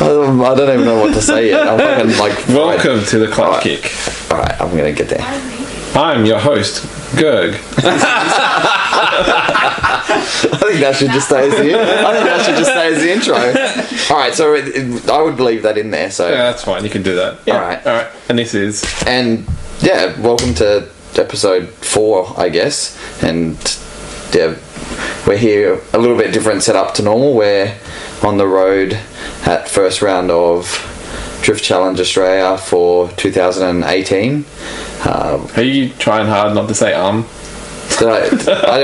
I don't even know what to say yet. I'm fucking like... Welcome to the Clutch Kick. Alright, I'm going to get there. I'm your host, Gerg. I think that should just stay as the intro. Alright, so I would leave that in there. So yeah, that's fine. You can do that. Yeah. Alright. And this is... And, yeah, welcome to episode 4, I guess. And, yeah, we're here a little bit different setup to normal. We're on the road at first round of Drift Challenge Australia for 2018. Are you trying hard not to say I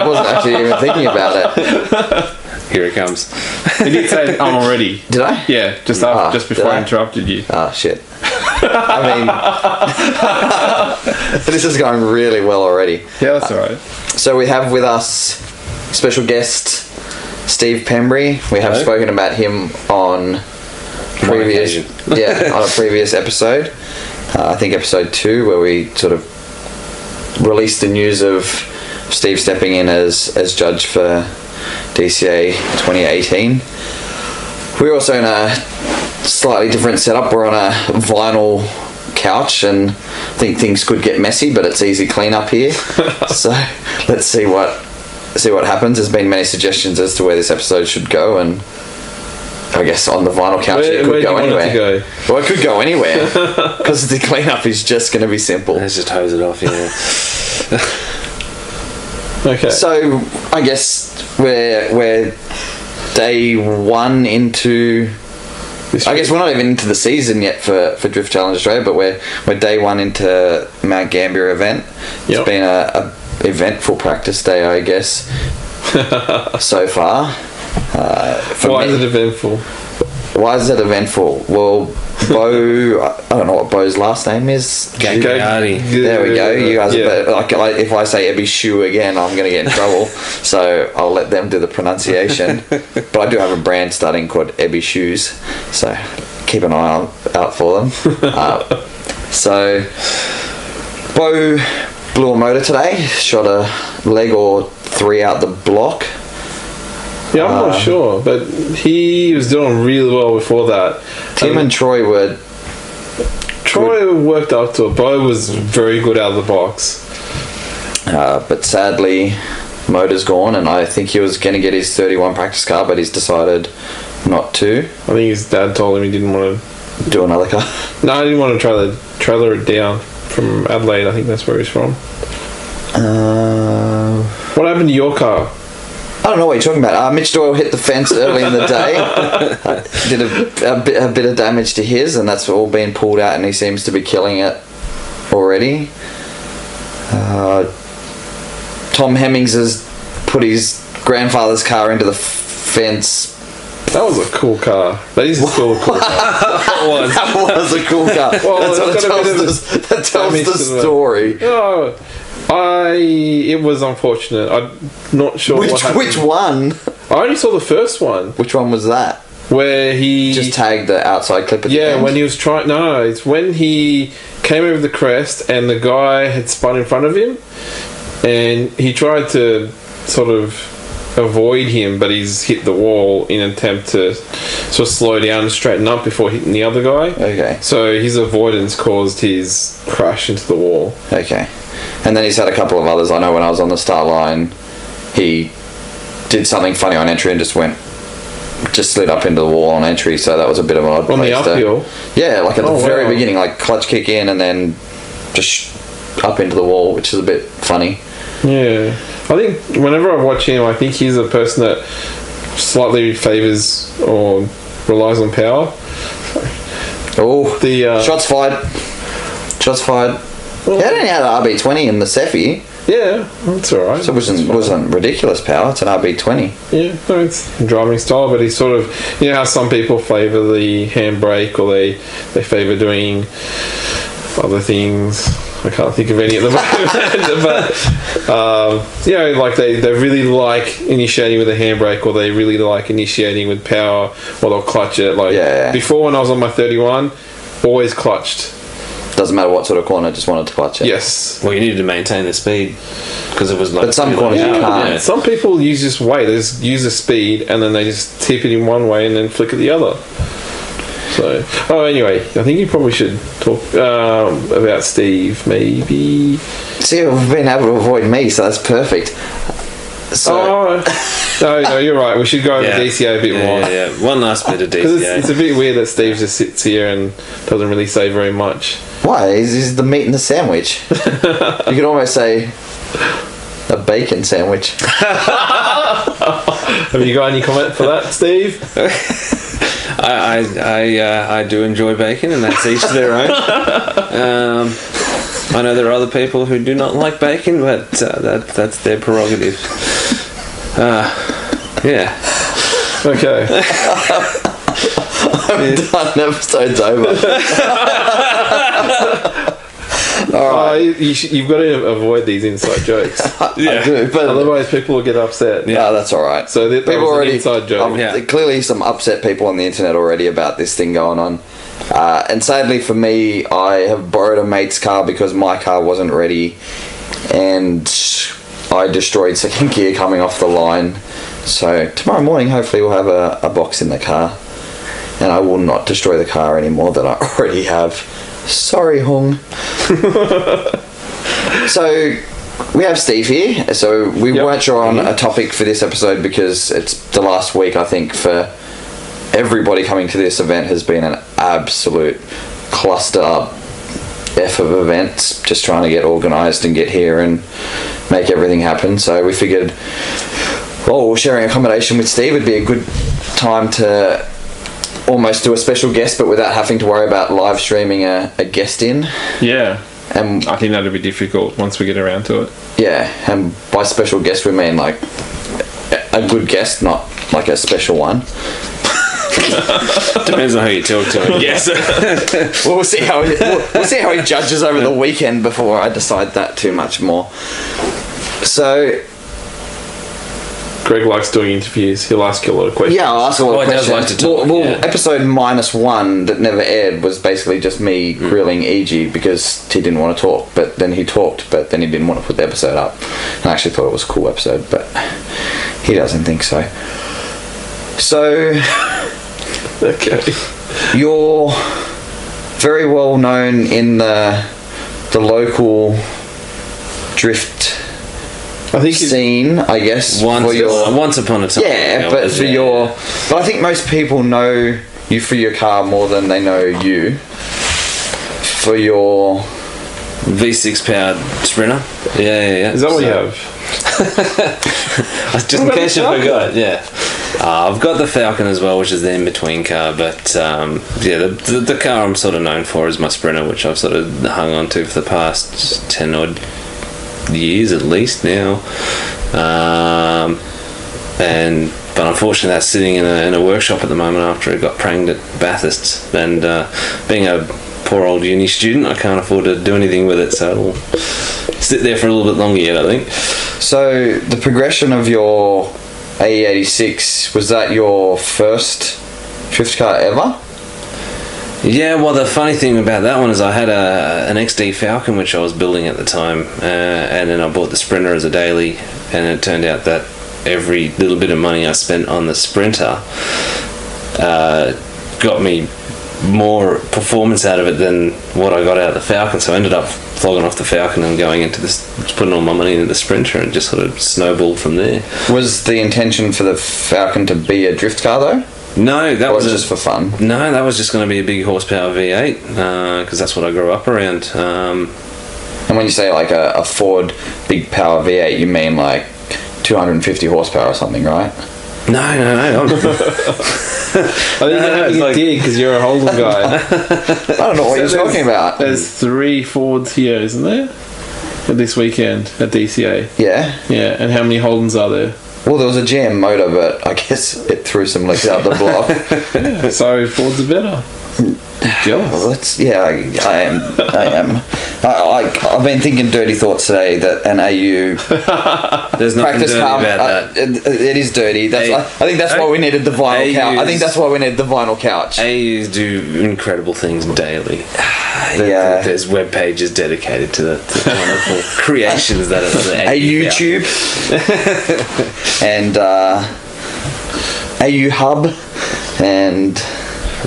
wasn't actually even thinking about it. Here it comes. You did say already. Did I? Yeah, just before I interrupted you. Oh, shit. I mean, this is going really well already. Yeah, that's alright. So we have with us special guest Steve Pembrey. We have spoken about him on a previous episode. I think episode 2, where we sort of released the news of Steve stepping in as judge for DCA 2018. We're also in a slightly different setup. We're on a vinyl couch, and I think things could get messy, but it's easy clean up here. So let's see what happens. There's been many suggestions as to where this episode should go, and I guess on the vinyl couch it could go anywhere. Well, it could go anywhere because the cleanup is just going to be simple. Let's just hose it off, yeah. Okay. So I guess we're day 1 into. I guess we're not even into the season yet for Drift Challenge Australia, but we're day 1 into Mount Gambier event. It's been a eventful practice day, I guess, so far. Why is it eventful? Why is it eventful? Well, Bo, I don't know what Bo's last name is. Gagliardi. There we go. You guys, like if I say Ebby Shoe again, I'm going to get in trouble. So I'll let them do the pronunciation. But I do have a brand starting called Ebby Shoes, so keep an eye out for them. So Bo blew a motor today. Shot a leg or 3 out the block. Yeah, I'm not sure, but he was doing really well before that. Tim and Troy were... Troy worked up to it. Bo was very good out of the box. But sadly, motor's gone, and I think he was going to get his 31 practice car, but he's decided not to. I think his dad told him he didn't want to... Do another car? No, he didn't want to trailer it down from Adelaide. I think that's where he's from. What happened to your car? I don't know what you're talking about. Mitch Doyle hit the fence early in the day. Did a bit of damage to his, and that's all been pulled out, and he seems to be killing it already. Tom Hemmings has put his grandfather's car into the fence. That was a cool car. That is still a cool car. That was a cool car. Well, that tells the story. Oh, it was unfortunate. I'm not sure what happened. Which one? I only saw the first one. Which one was that? Where he... Just tagged the outside clip at the end? Yeah, when he was trying... No, it's when he came over the crest and the guy had spun in front of him, and he tried to sort of avoid him, but he's hit the wall in an attempt to sort of slow down and straighten up before hitting the other guy. Okay. So his avoidance caused his crash into the wall. Okay. And then he's had a couple of others. I know when I was on the start line, he did something funny on entry and just slid up into the wall on entry, so that was a bit of an odd place. On the uphill? Yeah, like at the very beginning, like clutch kick in and then just up into the wall, which is a bit funny. Yeah. I think whenever I watch him, I think he's a person that slightly favours or relies on power. Oh, shots fired. Shots fired. Well, he only had an RB20 in the Cephii. Yeah, that's alright. So it wasn't ridiculous power. It's an RB20. Yeah, no, it's driving style, but he's sort of... You know how some people favour the handbrake, or they favour doing other things. I can't think of any at the moment. But, like they really like initiating with a handbrake, or they really like initiating with power, or they'll clutch it. Before, when I was on my 31, always clutched. Doesn't matter what sort of corner, just wanted to clutch it. Yes. Well, you needed to maintain the speed because it was like. But some corners you can't. Yeah. Some people use They just use the speed and then they just tip it in one way and then flick it the other. So, anyway, I think you probably should talk about Steve, maybe. See, we've been able to avoid me, so that's perfect. So, no, you're right. We should go over DCA a bit more. Yeah. One last bit of Because DCA. it's a bit weird that Steve just sits here and doesn't really say very much. why? He's the meat in the sandwich. You could almost say a bacon sandwich. Have you got any comment for that, Steve? I do enjoy bacon, and that's each to their own. I know there are other people who do not like bacon, but that's their prerogative. Yeah. Okay. I'm done. Episode's over. Alright. You've got to avoid these inside jokes. I do, but Otherwise, people will get upset. no, that's alright. So that People was already an inside joke. Clearly some upset people on the internet already about this thing going on. And sadly for me, I have borrowed a mate's car because my car wasn't ready, and I destroyed second gear coming off the line. So tomorrow morning, hopefully, we'll have a box in the car, and I will not destroy the car any more than I already have. Sorry, Hung. So we have Steve here. So we weren't sure on a topic for this episode because it's the last week, I think, for everybody coming to this event has been an absolute cluster F of events, just trying to get organised and get here and make everything happen. So we figured, well, sharing accommodation with Steve would be a good time to almost do a special guest, but without having to worry about live streaming a guest in. Yeah. And I think that'd be difficult once we get around to it. yeah, and by special guest we mean like a good guest, not like a special one. Depends on who you talk to, I guess. We'll see how he judges over the weekend before I decide that too much more. So Greg likes doing interviews. He'll ask you a lot of questions. yeah, I'll ask a lot of He does questions. like to talk, well, yeah. episode -1 that never aired was basically just me grilling E.G. because he didn't want to talk, but then he talked, but then he didn't want to put the episode up. And I actually thought it was a cool episode, but he doesn't think so. So Okay. you're very well known in the local drift I think scene, I guess. Once upon a time. Yeah, but but I think most people know you for your car more than they know you for your V6 powered Sprinter. Yeah. Is that what you have? Just in case you forgot, yeah. I've got the Falcon as well, which is the in-between car, but the car I'm sort of known for is my Sprinter, which I've sort of hung on to for the past 10 odd years at least now. But unfortunately that's sitting in a workshop at the moment after it got pranged at Bathurst, and being a poor old uni student, I can't afford to do anything with it, so it'll sit there for a little bit longer yet, I think. So the progression of your AE86, was that your first drift car ever? Yeah, well, the funny thing about that one is I had an XD Falcon which I was building at the time, and then I bought the Sprinter as a daily, and it turned out that every little bit of money I spent on the Sprinter got me more performance out of it than what I got out of the Falcon, so I ended up flogging off the Falcon and going into this, putting all my money into the Sprinter, and just sort of snowballed from there. Was the intention for the Falcon to be a drift car though? No, that was just for fun. No, that was just going to be a big horsepower V8 because that's what I grew up around. And when you say like a Ford big power V8, you mean like 250 horsepower or something, right? No. I think you did because you're a Holden guy. I don't know what you're talking about. There's 3 Fords here, isn't there? This weekend at DCA. Yeah. Yeah, and how many Holdens are there? Well, there was a GM motor, but I guess it threw some legs out the block. Yeah, so Fords are better. Jealous. Well, I am. I've been thinking dirty thoughts today that an AU There's nothing practice dirty car. about that. It is dirty. I think that's why we needed the vinyl couch. I think that's why we needed the vinyl couch. AUs do incredible things daily. Yeah. There's web pages dedicated to the wonderful creations that are the A YouTube and AU Hub and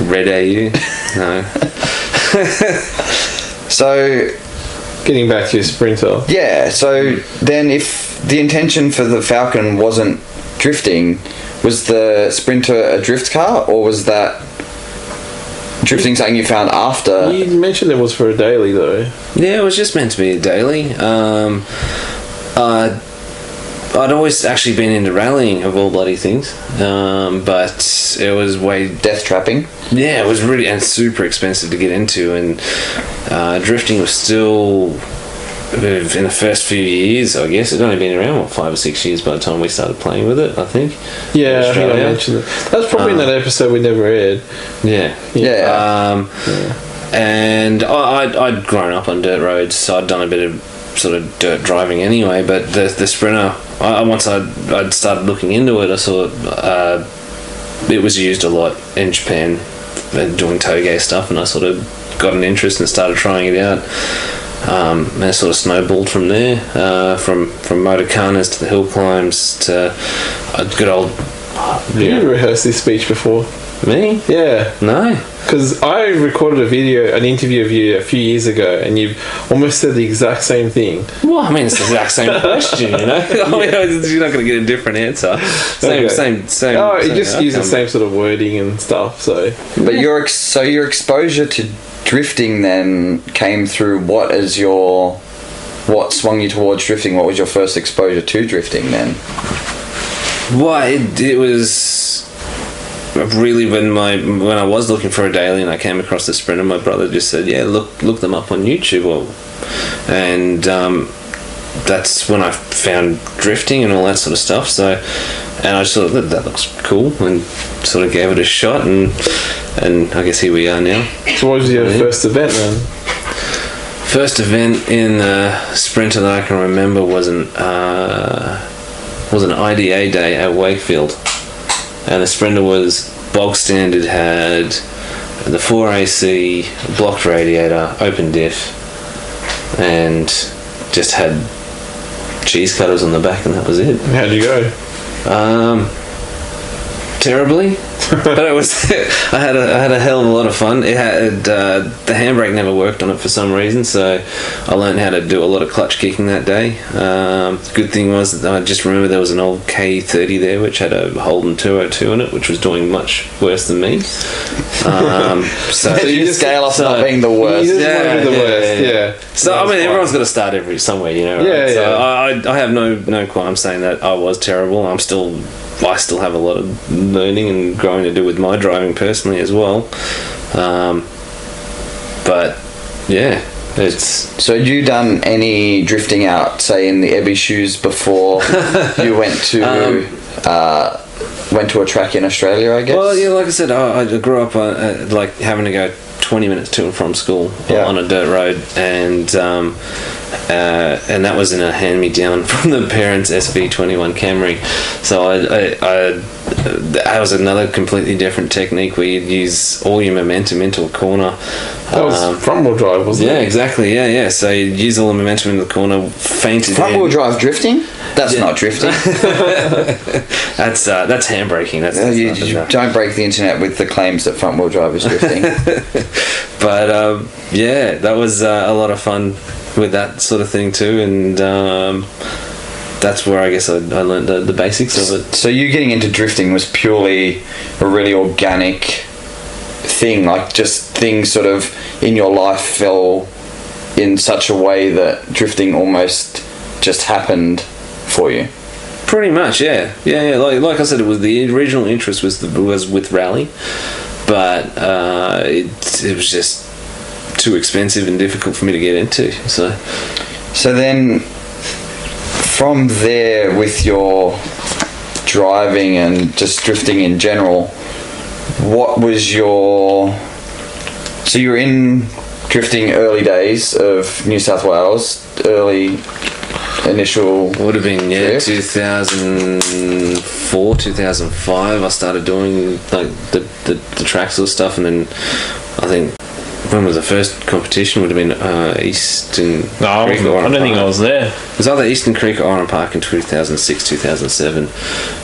Red AU. No. So, getting back to your Sprinter. yeah, so then if the intention for the Falcon wasn't drifting, was the Sprinter a drift car, or was that drifting something you found after? You mentioned it was for a daily though. Yeah, it was just meant to be a daily. I'd always actually been into rallying of all bloody things, but it was way... Death trapping? Yeah, it was really... and super expensive to get into, and drifting was still... in the first few years, I guess. It'd only been around, 5 or 6 years by the time we started playing with it, I think. Yeah, I think I mentioned it. That's probably in that episode we never aired. Yeah. Yeah. And I'd grown up on dirt roads, so I'd done a bit of sort of dirt driving anyway, but the Sprinter, once I'd started looking into it, I saw it was used a lot in Japan, doing toge stuff, and I sort of got an interest and started trying it out. And it sort of snowballed from there, from motorcanas to the hill climbs to a good old... Have you rehearsed this speech before? Me? Yeah. No. Because I recorded an interview of you a few years ago, and you've almost said the exact same thing. Well, I mean, it's the exact same question, you know? I mean, you're not going to get a different answer. Same. Oh, you just use the same sort of wording and stuff, so... But your exposure to drifting then came through what swung you towards drifting? What was your first exposure to drifting then? Well, it was really when I was looking for a daily and I came across the Sprinter, my brother just said, yeah, look them up on YouTube, and that's when I found drifting and all that sort of stuff. So, and I just thought that looks cool and sort of gave it a shot, and I guess here we are now. So what was your first event then? First event in Sprinter that I can remember was an IDA day at Wakefield, and the Sprinter was bog standard, had the 4AC, blocked radiator, open diff, and just had cheese cutters on the back, and that was it. How'd you go? Terribly. But it was I had a hell of a lot of fun. It had the handbrake never worked on it for some reason, so I learned how to do a lot of clutch kicking that day. The good thing was that I just remember there was an old K30 there which had a Holden 202 in it, which was doing much worse than me. So you just scale off not being the worst. You just want to be the worst. Yeah. So I mean, everyone's got to start somewhere, you know. Right? Yeah, so yeah. I have no qualms saying that I was terrible. I still have a lot of learning and growing to do with my driving personally as well. But yeah, it's... So had you done any drifting out, say, in the Ebby shoes before you went to a track in Australia, I guess? Well, yeah, like I said, I grew up like having to go 20 minutes to and from school on a dirt road, and that was in a hand-me-down from the parents' SV21 Camry. So that was another completely different technique where you'd use all your momentum into a corner. That was front-wheel drive, wasn't it? Yeah, exactly. Yeah. So you'd use all the momentum in the corner, fainted front-wheel drive drifting? That's not drifting. That's handbraking. You don't break the internet with the claims that front-wheel drive is drifting. But that was a lot of fun with that sort of thing too, and that's where I guess I learned the basics of it. So you getting into drifting was purely a really organic thing, like just things sort of in your life fell in such a way that drifting almost just happened for you. Pretty much, yeah. Like I said, it was the original interest was with rally, but it was just too expensive and difficult for me to get into. So then from there, with your driving and just drifting in general, what was your... So you were in drifting early days of New South Wales, early initial... Would have been 2004, 2005 I started doing like the track sort of stuff, and then I think when was the first competition? Would have been Eastern No, I Creek or don't Oran think I Park. was there. It was either Eastern Creek or Oran Park in 2006, 2007.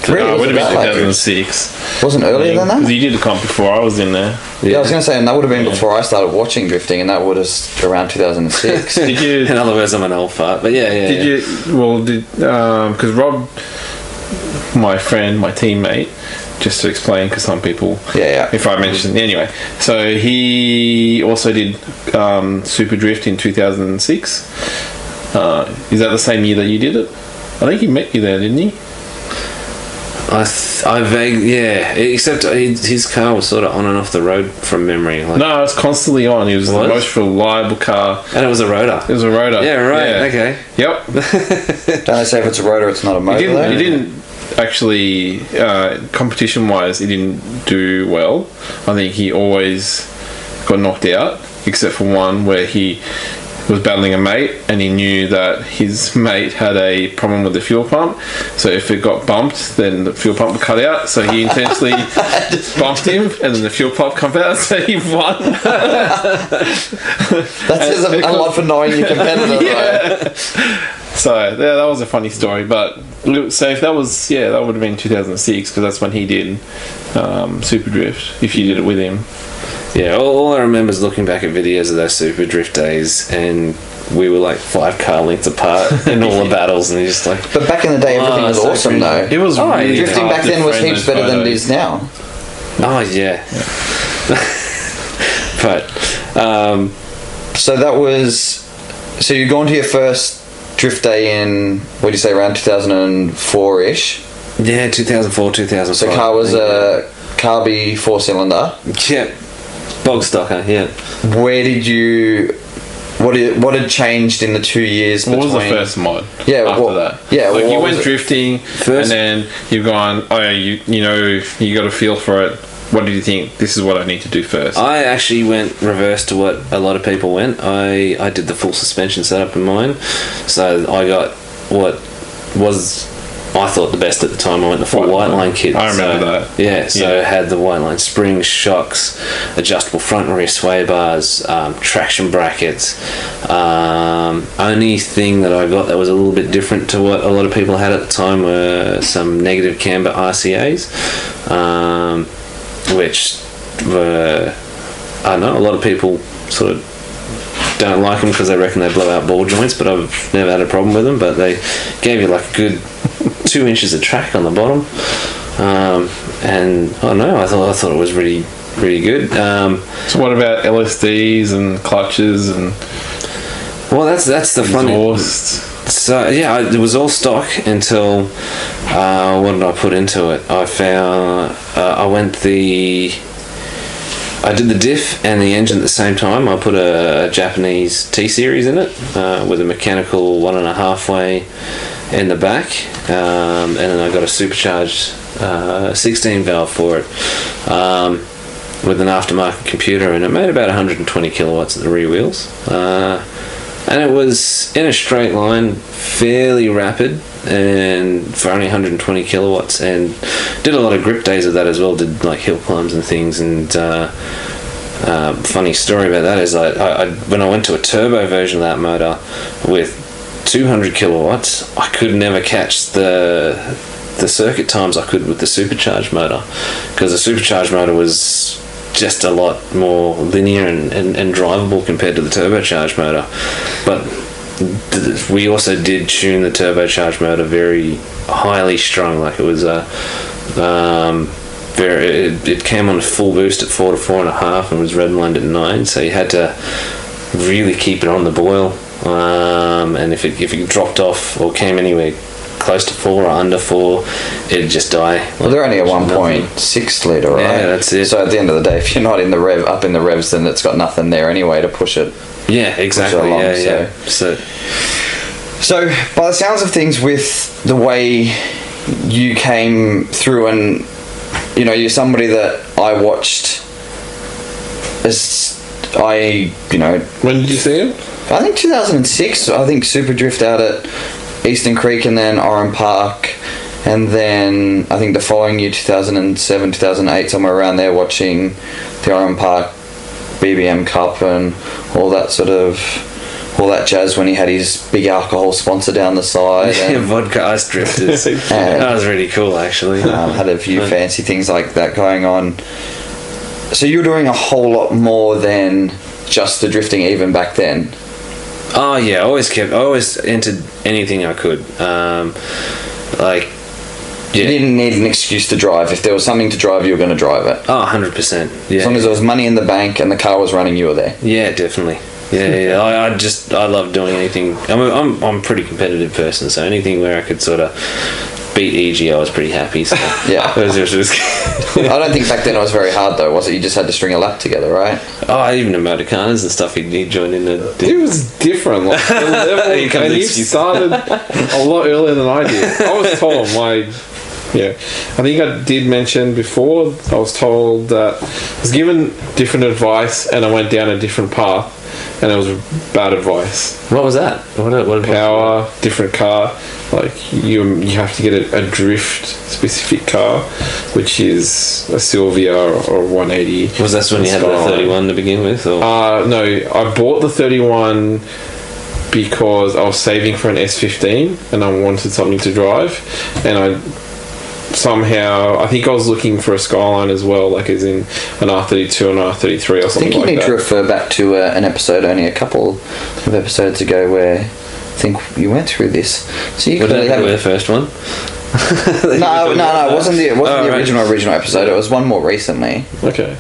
Really? No, it would have that been like- 2006. Wasn't earlier than Because that? you did the comp before I was in there. Yeah, I was going to say, and that would have been before I started watching drifting, and that would have around 2006. Did you? In other words, I'm an old fart, but yeah. Did you? Well, because Rob, my friend, my teammate, just to explain, because some people, Yeah. if I mention anyway, so he also did Super Drift in 2006. Is that the same year that you did it? I think he met you there, didn't he? I vaguely, yeah. Except his car was sort of on and off the road from memory. Like, No, it was constantly on. He was the Was? most reliable car. and it was a rotor. It was a rotor. Yeah, right. Okay. Yep. Don't they say if it's a rotor, it's not a motor? though? He didn't actually, competition wise, he didn't do well. I think he always got knocked out, except for one where he was battling a mate and he knew that his mate had a problem with the fuel pump, so if it got bumped then the fuel pump would cut out, so he intentionally bumped him and then the fuel pump come out, so he won. That says a lot for knowing your competitor, though. So yeah, that was a funny story. But so if that was, that would have been 2006, because that's when he did Super Drift, if you did it with him. Yeah, all I remember is looking back at videos of those Super Drift days, and we were like 5 car lengths apart in all the battles, and you're just like, But back in the day, everything was so awesome, crazy. though. It was really Drifting hard back to then was frame heaps those better than it photos. is now. oh yeah. But So that was... So you'd gone to your first drift day in, what do you say, around 2004-ish? yeah, 2004, 2005. So car was a Carby 4-cylinder. Yeah, bog stocker. Yeah. Where did you... What had changed in the 2 years What between... was the first mod? Yeah, after what- that. yeah, like what you was went it? drifting, First- and then you've gone. Oh yeah, you know you got a feel for it. What did you think? This is what I need to do first. I actually went reverse to what a lot of people went. I did the full suspension setup in mine, so I got what was, I thought, the best at the time. I went the full white line kit. I remember So, that. Yeah, so Yeah. it had the white line springs, shocks, adjustable front and rear sway bars, traction brackets. Only thing that I got that was a little bit different to what a lot of people had at the time were some negative camber RCAs, which were, I don't know, a lot of people sort of don't like them because they reckon they blow out ball joints, but I've never had a problem with them. But they gave you like a good 2 inches of track on the bottom, and I don't know, I thought it was really good. So what about LSDs and clutches and Well, that's the funny. exhaust? So yeah, it was all stock until what did I put into it? I found I did the diff and the engine at the same time. I put a Japanese T series in it with a mechanical 1.5 way in the back, and then I got a supercharged 16 valve for it with an aftermarket computer, and it made about 120 kilowatts at the rear wheels. And it was in a straight line, fairly rapid, and for only 120 kilowatts, and did a lot of grip days of that as well. Did like hill climbs and things. And funny story about that is I when I went to a turbo version of that motor with 200 kilowatts, I could never catch the circuit times I could with the supercharged motor, because the supercharged motor was just a lot more linear and drivable compared to the turbocharged motor. But we also did tune the turbocharged motor very highly strung, like it was it came on a full boost at 4 to 4.5 and was redlined at 9, so you had to really keep it on the boil, and if it dropped off or came anywhere close to 4 or under 4, it'd just die. Well, they're only a 1.6 litre, right? Yeah, that's it. So at the end of the day, if you're not in the up in the revs, then it's got nothing there anyway to push it. Yeah, exactly. along, Yeah. So by the sounds of things, with the way you came through, and you know, you're somebody that I watched as When did you see him? I think 2006. I think Super Drift out at Eastern Creek, and then Oran Park, and then I think the following year, 2007, 2008, somewhere around there, watching the Oran Park BBM Cup and all that jazz when he had his big alcohol sponsor down the side. And, vodka ice drifters. That was really cool, actually. Had a few fancy things like that going on. So you were doing a whole lot more than just the drifting even back then? Oh yeah, I always entered anything I could. You didn't need an excuse to drive. If there was something to drive, you were going to drive it. Oh, 100%. Yeah. As long as there was money in the bank and the car was running, you were there. Yeah, definitely. Yeah. I love doing anything. I'm a pretty competitive person, so anything where I could sort of beat EG, I was pretty happy. So yeah. It was I don't think back then it was very hard though, was it? You just had to string a lap together, right? Oh, even the motorcanas and stuff, he joined in. It was different. Like, the level, and he started a lot earlier than I did. I was told I think I did mention before, I was told that I was given different advice and I went down a different path, and it was bad advice. What was that? What power, different car. Like you have to get a drift specific car, which is a Sylvia or 180. Was that when you had the 31 to begin with? Or? No, I bought the 31 because I was saving for an S15 and I wanted something to drive, and I think I was looking for a Skyline as well, like as in an R32 and R33 or something like that. I think you need to refer back to an episode only a couple of episodes ago where I think you went through this. So you clearly have the first one. No, it wasn't the original episode. It was one more recently. Okay.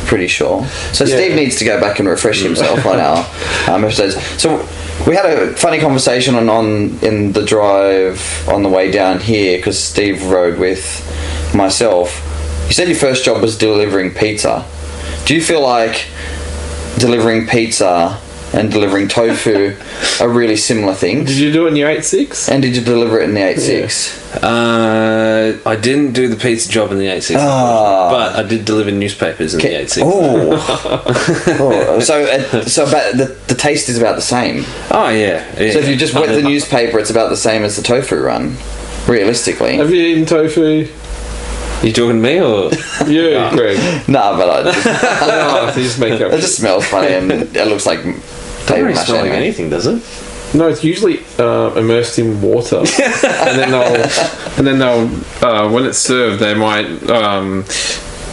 Pretty sure. So Steve needs to go back and refresh himself on our episodes. So we had a funny conversation in the drive on the way down here because Steve rode with myself. You said your first job was delivering pizza. Do you feel like delivering pizza and delivering tofu are really similar things? Did you do it in your 8.6? And did you deliver it in the 8.6? I didn't do the pizza job in the 8.6, but I did deliver newspapers in the 8.6. So about the taste is about the same. Oh yeah. So if you just wet the newspaper, it's about the same as the tofu run, realistically. Have you eaten tofu? You talking to me or you, Greg? Nah, but I just make up. It just smells funny and it looks like paper mache. Doesn't smell like anything, does it? No, it's usually immersed in water, and then they'll when it's served, they might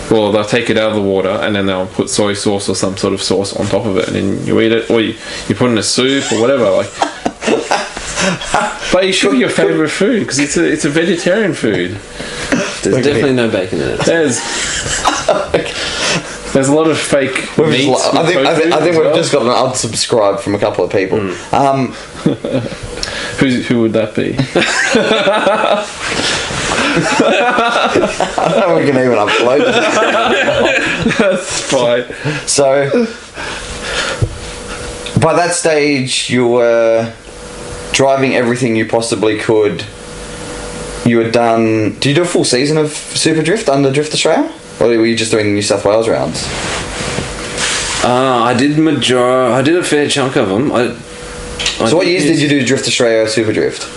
they'll take it out of the water and then they'll put soy sauce or some sort of sauce on top of it, and then you eat it, or you put it in a soup or whatever. Like, but you should be your favourite food because it's a vegetarian food. There's definitely no bacon in it. There's a lot of fake meat. I think we've just got an unsubscribe from a couple of people. Who would that be? I don't know if we can even upload it. That's fine. So, by that stage, you were driving everything you possibly could. You had done... Did you do a full season of Super Drift under Drift Australia? Or were you just doing the New South Wales rounds? I did a fair chunk of them. So what years did you do Drift Australia Super Drift?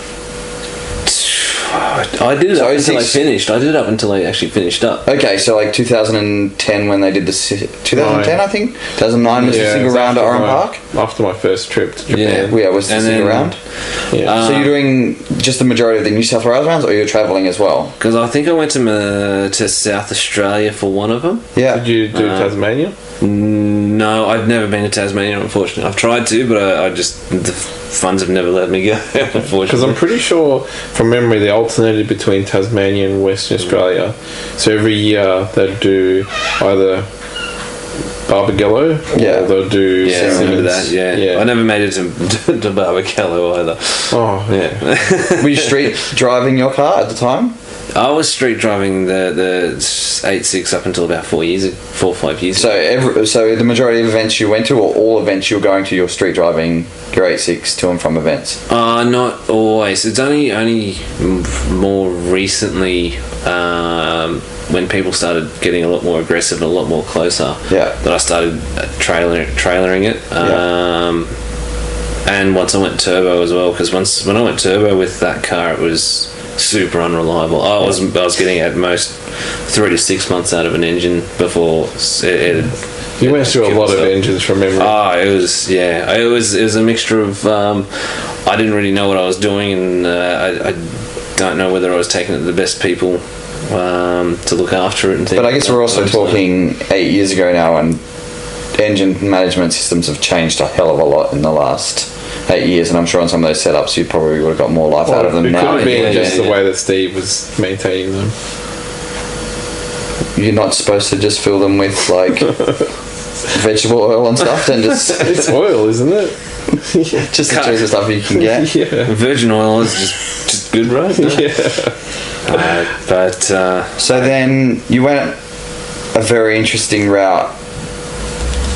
I did it up until I finished. I did it up until I actually finished up. Okay, so like 2010 when they did the... 2010, I think? 2009 was the single round at Oran Park? After my first trip to Japan. Yeah, was the single round? Yeah. So you're doing just the majority of the New South Wales rounds, or you're travelling as well? Because I think I went to South Australia for one of them. Yeah. Did you do Tasmania? No, I've never been to Tasmania, unfortunately. I've tried to, but the funds have never let me go, unfortunately. Because I'm pretty sure, from memory, they alternated between Tasmania and Western Australia. So every year they'd do either Barbagallo or they'll do... Yeah, I remember that, yeah. I never made it to Barbagallo either. Oh, yeah. Were you street driving your car at the time? I was street driving the 8.6 up until about 4 or 5 years ago. So the majority of events you went to, or all events you were going to, you're street driving your 8.6 to and from events? Not always. It's only more recently when people started getting a lot more aggressive and a lot more closer that I started trailering it. And once I went turbo as well, because when I went turbo with that car, it was super unreliable. I was getting at most 3 to 6 months out of an engine before it you went through a lot of engines from memory. It was a mixture of I didn't really know what I was doing, and I don't know whether I was taking it to the best people to look after it and things. But I guess we're also talking 8 years ago now, and engine management systems have changed a hell of a lot in the last 8 years, and I'm sure on some of those setups you probably would have got more life out of them now. It could have been just the way that Steve was maintaining them. You're not supposed to just fill them with like vegetable oil and stuff, and just it's oil, isn't it? just the choice of stuff you can get. Yeah. Virgin oil is just good, right? Yeah. So then you went a very interesting route,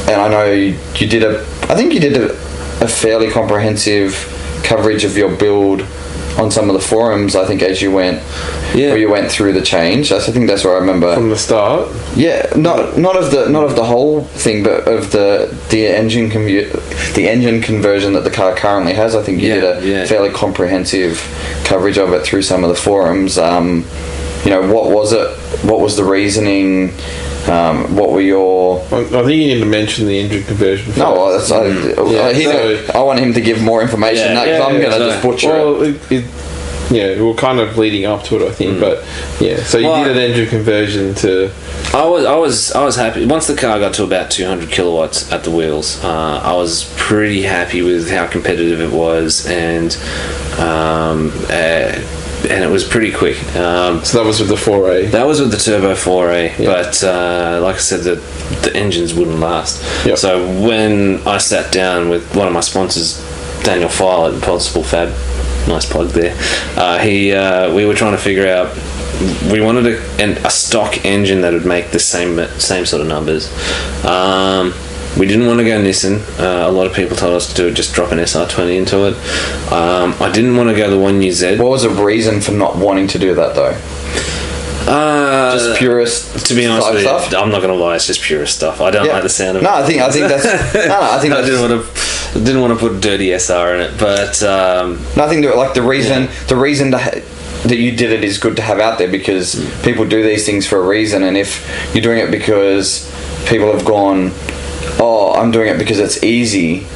and I know you did a fairly comprehensive coverage of your build on some of the forums, I think, as you went, where you went through the change. I think that's where I remember from the start. Yeah, not of the whole thing, but of the engine conversion that the car currently has. I think you did a fairly comprehensive coverage of it through some of the forums. What was it? What was the reasoning? What were your... I think you need to mention the engine conversion first. No, I want him to give more information because I'm going to just butcher it. We're kind of leading up to it, I think, but so you did an engine conversion to... I was happy once the car got to about 200 kilowatts at the wheels. I was pretty happy with how competitive it was, and it was pretty quick. So that was with the 4A? That was with the Turbo 4A, but like I said, the engines wouldn't last. Yep. So when I sat down with one of my sponsors, Daniel File at Impossible Fab, nice plug there, we were trying to figure out, we wanted a stock engine that would make the same sort of numbers. We didn't want to go Nissan. A lot of people told us to just drop an SR20 into it. I didn't want to go the 1UZ. What was the reason for not wanting to do that, though? Just purist. To be honest with you, I'm not going to lie. It's just purist stuff. I don't like the sound of it. No, I think that's. I think I didn't want to put dirty SR in it, but nothing to it. Like the reason that you did it is good to have out there, because people do these things for a reason, and if you're doing it because people have gone, oh, I'm doing it because it's easy.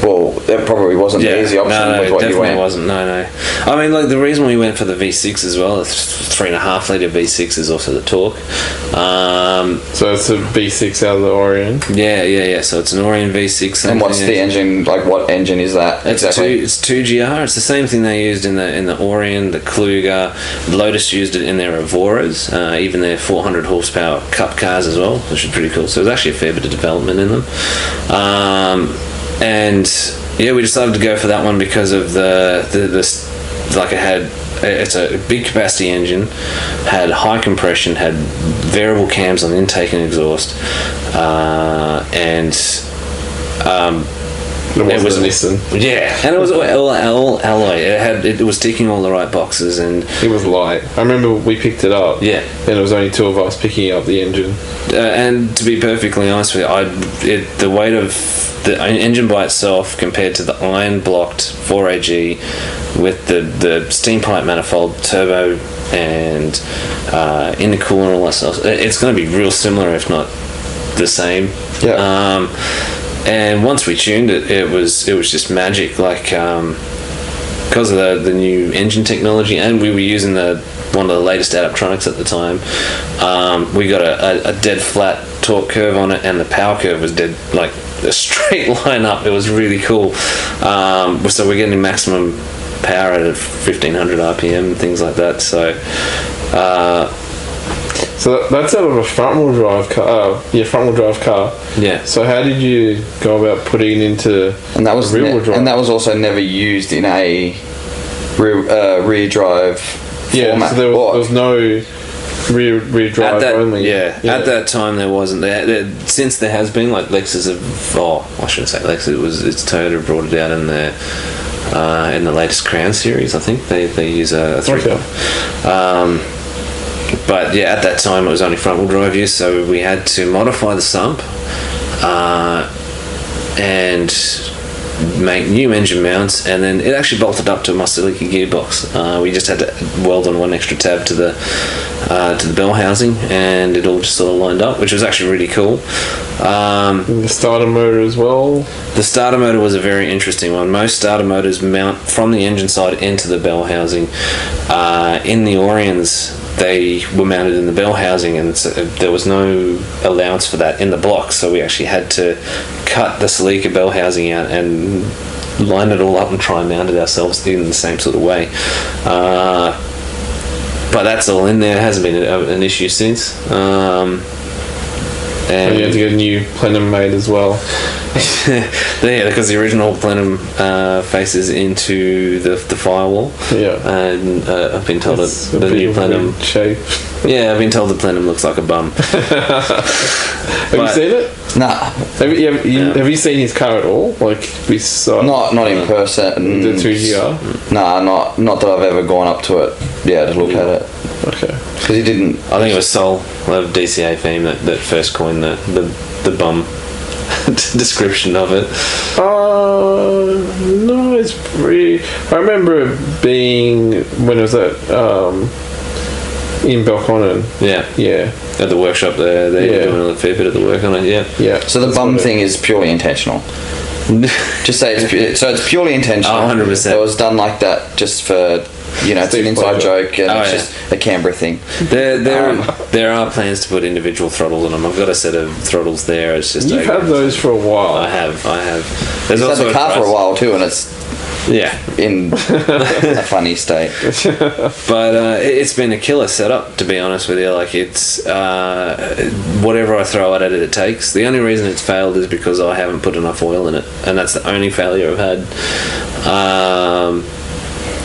Well, that probably wasn't the easy option with what you went. No, wasn't. No. I mean, like, the reason we went for the V6 as well, the 3.5 litre V6 is also the torque. So it's a V6 out of the Orion? Yeah. So it's an Orion V6. And what's the engine, like, what engine is that exactly? It's 2GR. It's the same thing they used in the Orion, the Kluger. Lotus used it in their Evoras, even their 400 horsepower Cup cars as well, which is pretty cool. So there's actually a fair bit of development in them. And we decided to go for that one because of it's a big capacity engine, had high compression, had variable cams on intake and exhaust, and it was Nissan. Yeah, and it was all alloy. It was ticking all the right boxes, and it was light. I remember we picked it up. Yeah, and it was only two of us picking up the engine. And to be perfectly honest with you, the weight of the engine by itself compared to the iron blocked 4AG with the steam pipe manifold, turbo, and intercooler and all that stuff, it's going to be real similar, if not the same. Yeah. And once we tuned it, it was just magic. Like, because of the new engine technology, and we were using one of the latest adaptronics at the time, we got a dead flat torque curve on it, and the power curve was dead, like a straight line up. It was really cool. So we're getting maximum power at 1500 RPM and things like that. So that's out of a front-wheel drive car. Front-wheel drive car. Yeah. So how did you go about putting into rear-wheel drive? And that was also never used in a rear drive format. So there was no rear drive only. At that time there wasn't. Since there has been, like, Lexus I shouldn't say Lexus. It's Toyota brought it out in the latest Crown series. I think they use a 3. But at that time it was only front wheel drive use, so we had to modify the sump, and make new engine mounts, and then it actually bolted up to a Master-Leaky gearbox. We just had to weld on one extra tab to the bell housing, and it all just sort of lined up, which was actually really cool. The starter motor as well. The starter motor was a very interesting one. Most starter motors mount from the engine side into the bell housing. In the Orions, they were mounted in the bell housing, and so there was no allowance for that in the block, so we actually had to cut the Celica bell housing out and line it all up and try and mount it ourselves in the same sort of way. But that's all in there. It hasn't been an issue since. And you had to get a new plenum made as well. Yeah, because the original plenum faces into the firewall. Yeah. And I've been told the new plenum shape. Yeah, I've been told the plenum looks like a bum. Have you seen it? Nah. Have you seen his car at all? Like we saw. Not in person. The 2GR. Nah, not that I've ever gone up to it. Yeah, to look at it. Okay. Because he didn't. I think it was Sol of DCA fame that first coined the bum description of it. No, it's pretty. I remember it being when it was at in Belconnen. Yeah. At the workshop there, they were doing a fair bit of the work on it. Yeah. So the bum thing is purely intentional. Just say it's purely intentional. 100%. It was done like that just for, it's an inside joke, and it's just a Canberra thing. There are plans to put individual throttles on them. I've got a set of throttles there. It's just you've had those for a while. I have. There's also had the car for a while too, and it's in a funny state. But it's been a killer setup, to be honest with you. Like, it's whatever I throw at it, it takes. The only reason it's failed is because I haven't put enough oil in it, and that's the only failure I've had.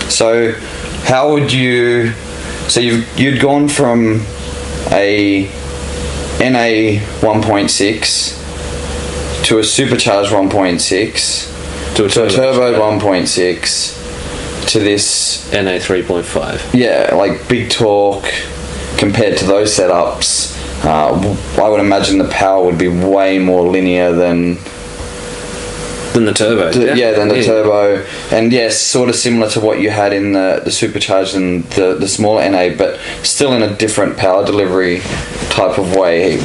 So how would you... So you'd gone from a NA 1.6 to a supercharged 1.6 to a turbo 1.6 to this NA 3.5. Yeah, like big torque compared to those setups. I would imagine the power would be way more linear than the turbo. Than the turbo. And yes, sort of similar to what you had in the supercharged and the smaller NA, but still in a different power delivery type of way.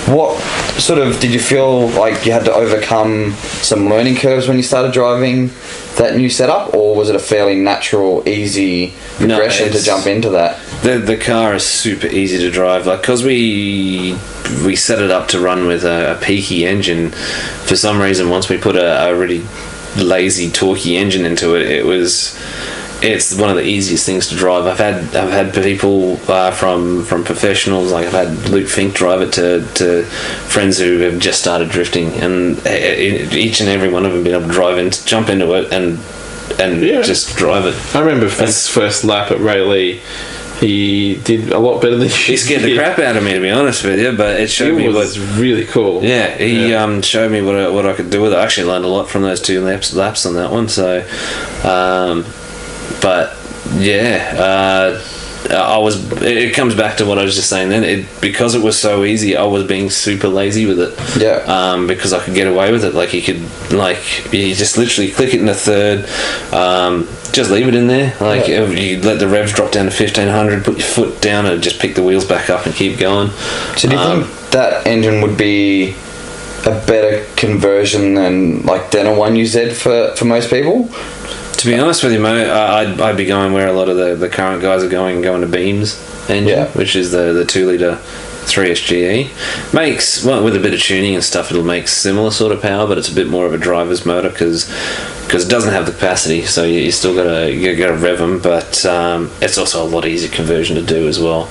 What sort of did you feel like you had to overcome some learning curves when you started driving that new setup, or was it a fairly natural, easy progression to jump into that? The car is super easy to drive, like, because we set it up to run with a peaky engine. For some reason, once we put a really lazy, torquey engine into it, it's one of the easiest things to drive. I've had people from professionals, like I've had Luke Fink drive it to friends who have just started drifting, and each and every one of them been able to jump into it and just drive it. I remember his first lap at Rayleigh. He did a lot better than he scared the crap out of me, to be honest with you, but it showed me was really cool. Yeah, he showed me what I could do with it. I actually learned a lot from those 2 laps on that one. So, but yeah, it comes back to what I was just saying then. Because it was so easy, I was being super lazy with it. Yeah. Because I could get away with it. Like, you just literally click it in the third. Just leave it in there. Like, you let the revs drop down to 1500, put your foot down, and just pick the wheels back up and keep going. So do you think that engine would be a better conversion than a 1UZ for most people? To be honest with you, mate, I'd be going where a lot of the current guys are going to Beam's engine, which is the 2-litre 3SGE. Makes, well, with a bit of tuning and stuff, it'll make similar sort of power, but it's a bit more of a driver's motor because it doesn't have the capacity, so you still gotta rev them, but it's also a lot easier conversion to do as well.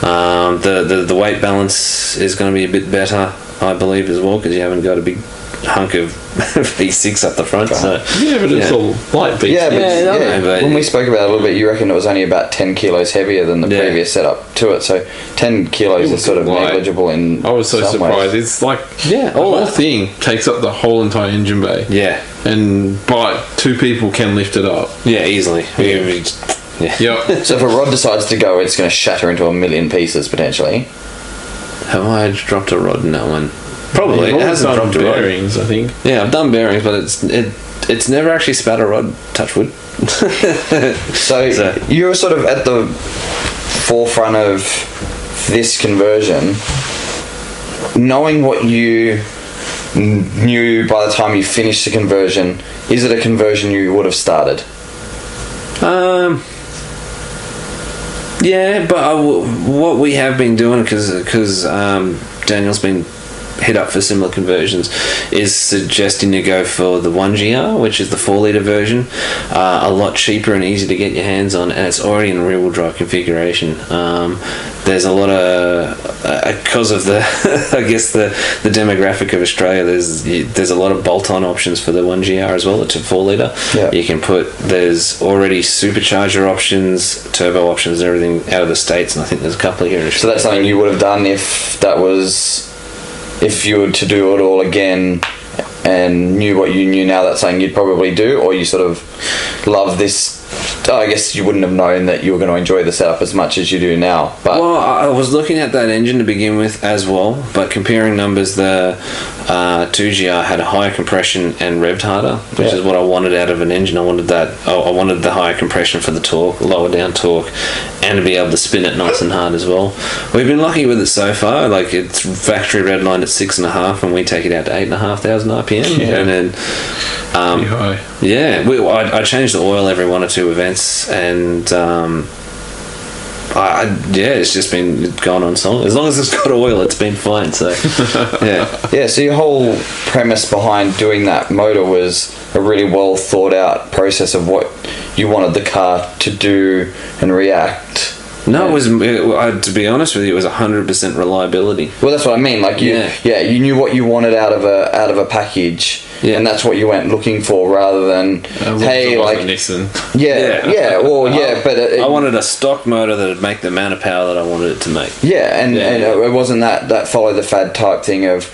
The weight balance is going to be a bit better, I believe, as well, because you haven't got a big hunk of V6 up the front. So yeah, but it's all light V6. But when we spoke about it a little bit, you reckon it was only about 10 kilos heavier than the previous setup to it. So 10 kilos is sort of negligible in. I was so surprised. Ways. It's like the whole thing takes up the whole entire engine bay. Yeah, and by 2 people can lift it up. Yeah, easily. Yeah. So if a rod decides to go, it's going to shatter into a million pieces potentially. Have I dropped a rod in that one? Probably. You've It always hasn't done dropped a rod. bearings, I think. Yeah, I've done bearings, but it's never actually spat a rod. Touch wood. So you were sort of at the forefront of this conversion, knowing what you knew by the time you finished the conversion. Is it a conversion you would have started? Yeah, but what we have been doing, because Daniel's been hit up for similar conversions, is suggesting you go for the 1GR, which is the 4-litre version. A lot cheaper and easy to get your hands on, and it's already in a rear-wheel drive configuration. There's a lot of because of the I guess the demographic of Australia, there's a lot of bolt-on options for the 1GR as well. It's a 4-litre. Yeah. You can there's already supercharger options, turbo options, and everything out of the States, and I think there's a couple here in Australia. So that's something you would have done if you were to do it all again and knew what you knew now. That's something you'd probably do, or you sort of love this. I guess you wouldn't have known that you were going to enjoy the setup as much as you do now. But well, I was looking at that engine to begin with as well, but comparing numbers, the 2GR had a higher compression and revved harder, which is what I wanted out of an engine. I wanted I wanted the higher compression for the torque, lower down torque, and to be able to spin it nice and hard as well. We've been lucky with it so far. Like, it's factory redlined at 6.5, and we take it out to 8,500 RPM. Yeah. And then Pretty high. yeah, I change the oil every 1 or 2 events, and it's just been going on song. As long as it's got oil, it's been fine. So yeah. So your whole premise behind doing that motor was a really well thought out process of what you wanted the car to do and react. No, to be honest with you, it was 100% reliability. Well, that's what I mean. Like you knew what you wanted out of a package. Yeah. And that's what you went looking for, rather than hey, like Nissan. But I wanted a stock motor that would make the amount of power that I wanted it to make. Yeah, and it wasn't that follow the fad type thing of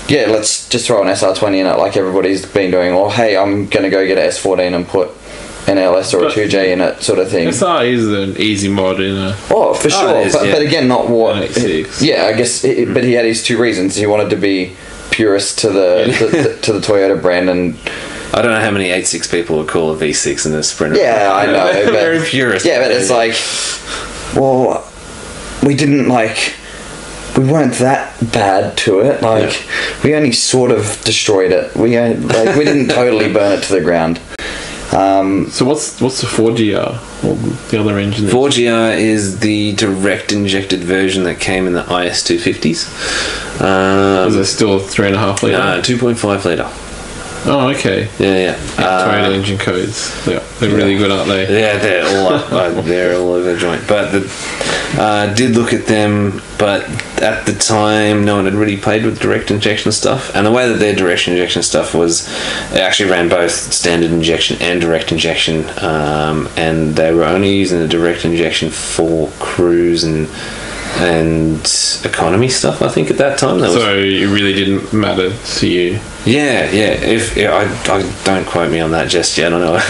let's just throw an SR20 in it like everybody's been doing, or hey, I'm gonna go get an S14 and put an LS or a 2J in it, sort of thing. SR is an easy mod in a... Oh, for sure. But again, not what... I guess... but he had his 2 reasons. He wanted to be purist to the to the Toyota brand, and... I don't know how many 8.6 people would call a V6 in a Sprinter. Yeah, I know. But, very purist. Yeah, but it's like... Well, we didn't, like... We weren't that bad to it. Like, we only sort of destroyed it. We didn't totally burn it to the ground. So what's the 4GR or the other engine? 4GR is the direct injected version that came in the IS 250s. Is it still 3.5 litre? 2.5 litre. Oh, okay. Yeah. Toyota engine codes. They're really good, aren't they? Yeah, they're all they're all over the joint. But did look at them, but at the time, no one had really played with direct injection stuff. And the way that their direct injection stuff was, they actually ran both standard injection and direct injection, and they were only using the direct injection for cruise and economy stuff, I think, at that time. So it really didn't matter to you? Yeah. I don't quote me on that just yet. I know, but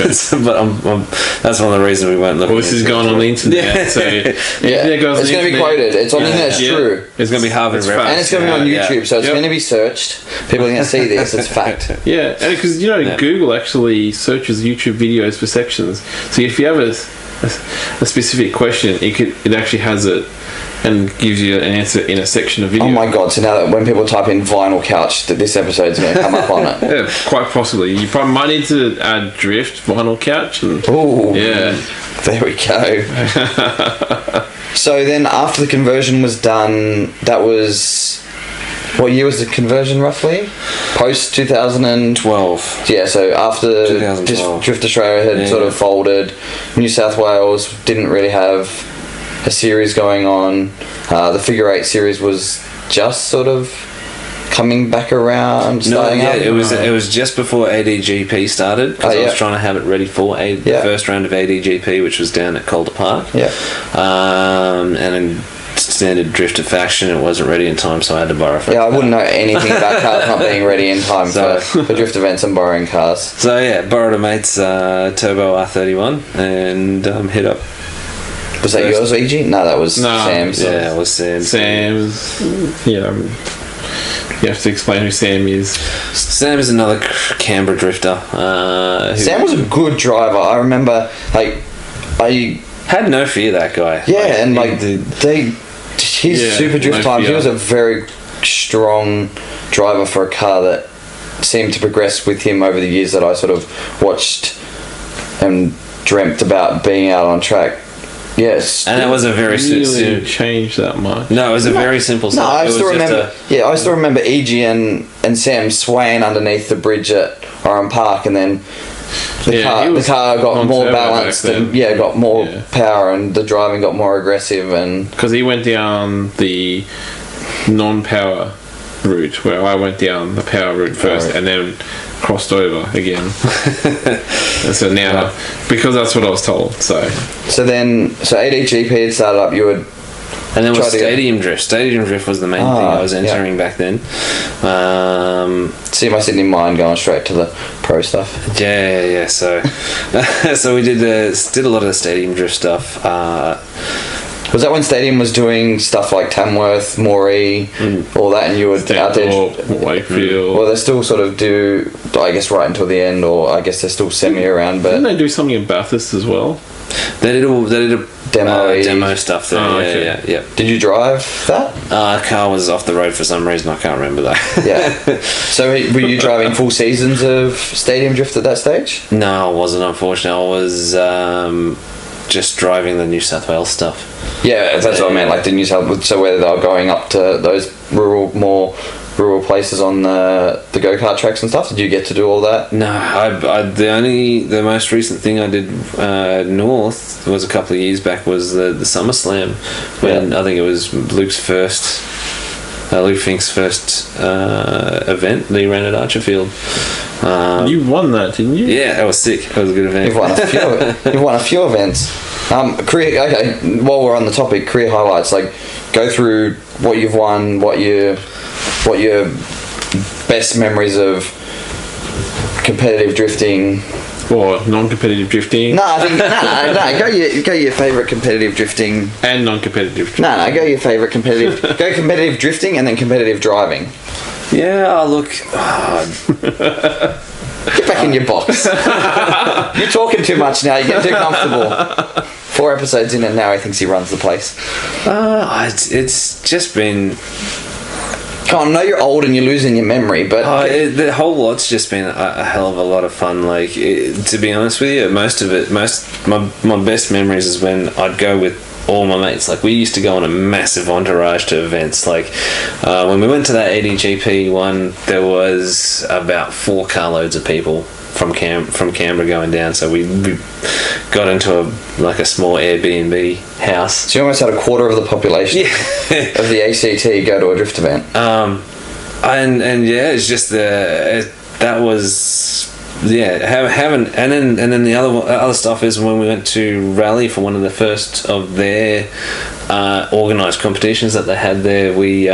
that's one of the reasons we weren't looking. Well, this is going on the internet, so it's going to be quoted. It's on the internet. It's true. It's going to be Harvard reference, and it's going to be on YouTube, so it's going to be searched. People are going to see this. It's a fact. Yeah, and because Google actually searches YouTube videos for sections. So if you have a specific question, it actually has it and gives you an answer in a section of video. Oh my god, so now that when people type in vinyl couch, that this episode's going to come up on it. Yeah, quite possibly. You probably might need to add drift, vinyl couch. Ooh. Yeah. There we go. So then after the conversion was done, that was... What year was the conversion roughly? Post 2012. Yeah, so after 2012. Drift Australia had sort of folded, New South Wales didn't really have a series going on. The Figure 8 series was just sort of coming back around, starting up. It was just before ADGP started, because I was trying to have it ready for the first round of ADGP, which was down at Calder Park. Yeah. And then standard drifter faction, it wasn't ready in time, so I had to borrow from I wouldn't know anything about cars not being ready in time for drift events and borrowing cars. So borrowed a mate's Turbo R31 and hit up. Was that yours, EG? No, that was Sam's. Yeah, it was Sam's. Sam's, You have to explain who Sam is. Sam is another Canberra drifter. Sam was a good driver. I remember, I had no fear, that guy. Yeah, and his super drift times, he was a very strong driver for a car that seemed to progress with him over the years that I sort of watched and dreamt about being out on track. Yes, and it was a very really changed that much. No, it was a very simple. No, I still remember. I still remember EG and Sam swaying underneath the bridge at Oran Park, and then the car got more balanced and got more power, and the driving got more aggressive, and because he went down the non-power route, where I went down the power route first, and then crossed over again. And so now, because that's what I was told. So ADGP had started up. You would, and then was Stadium Drift. Stadium Drift was the main thing I was entering back then. See my Sydney mind going straight to the pro stuff. Yeah. So, so we did a lot of the Stadium Drift stuff. Was that when Stadium was doing stuff like Tamworth, Moree, all that, and you were out there? Wakefield. Well, they still sort of do, I guess, right until the end, or I guess they're still semi-around. But didn't they do something in Bathurst as well? They did a demo stuff there. Yeah. Did you drive that? Car was off the road for some reason. I can't remember that. Yeah. So were you driving full seasons of Stadium Drift at that stage? No, I wasn't. Unfortunately, I was just driving the New South Wales stuff. Yeah, that's what I meant. Like the New South Wales. So whether they were going up to those more rural places on the go-kart tracks and stuff, did you get to do all that? No, the most recent thing I did north was a couple of years back, was the SummerSlam, when I think it was Luke Fink's first event that he ran at Archerfield. You won that, didn't you? Yeah, that was sick. That was a good event. You've won a few events. While we're on the topic, career highlights. Like, go through what you've won, what your best memories of competitive drifting or non-competitive drifting. No, go your favourite competitive drifting and non-competitive drifting. No, go your favourite competitive. Go competitive drifting and then competitive driving. Yeah, look. Get back in your box. You're talking too much now. You get too comfortable. 4 episodes in and now he thinks he runs the place. It's just been... I know you're old and you're losing your memory, but... the whole lot's just been a hell of a lot of fun. Like, to be honest with you, my best memories is when I'd go with all my mates. Like, we used to go on a massive entourage to events. Like, when we went to that ADGP one, there was about 4 carloads of people from Canberra going down, so we got into a small Airbnb house. So you almost had a quarter of the population of the ACT go to a drift event. It's just that was having, and then the other stuff is when we went to Raleigh for one of the first of their organised competitions that they had there. We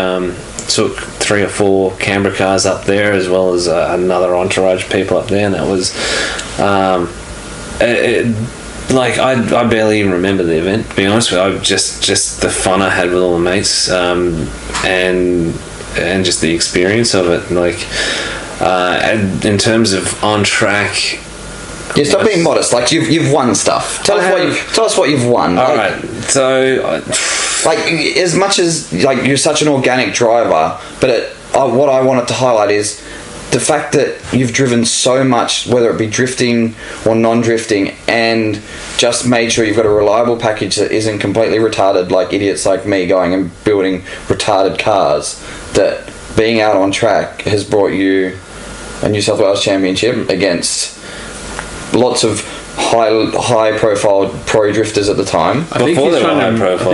took 3 or 4 Canberra cars up there, as well as another entourage of people up there, and that was I barely even remember the event, to be honest with you. Just the fun I had with all the mates, and just the experience of it. Like, and in terms of on track, yeah, stop being modest. Like, you've won stuff. Tell us what you've won. All right, so as much as you're such an organic driver, but what I wanted to highlight is the fact that you've driven so much, whether it be drifting or non-drifting, and just made sure you've got a reliable package that isn't completely retarded, like idiots like me going and building retarded cars. That being out on track has brought you a New South Wales championship against lots of high profile pro drifters at the time. I think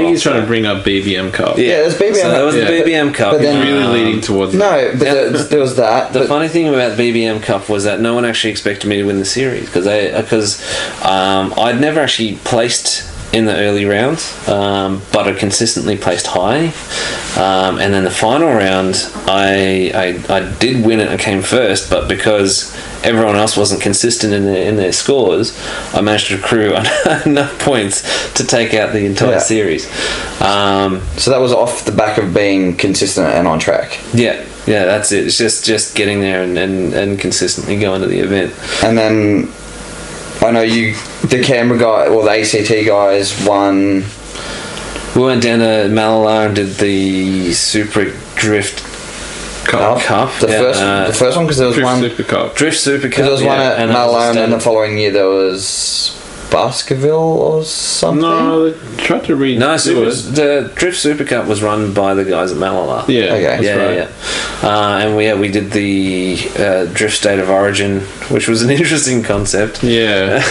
he's trying to bring up BBM Cup. Yeah, there's BBM. So there was the BBM Cup, but then really leading towards there was that. The funny thing about BBM Cup was that no one actually expected me to win the series, because I'd never actually placed in the early rounds, but I consistently placed high, and then the final round I did win it and came first, but because everyone else wasn't consistent in their scores, I managed to accrue enough points to take out the entire series. So that was off the back of being consistent and on track. Yeah. Yeah, that's it. It's just getting there and consistently going to the event. And then I know the Canberra guy, or the ACT guys won. We went down to Malala and did the Super Drift Cup. The first one, because there was Drift one Super Cup. Drift Super Cup. Because there was one at and Malala, and the following year there was Baskerville or something. No, they tried to read. No, the Drift Super Cup was run by the guys at Malala. Yeah, Okay. that's right. And we did the Drift State of Origin, which was an interesting concept. Yeah,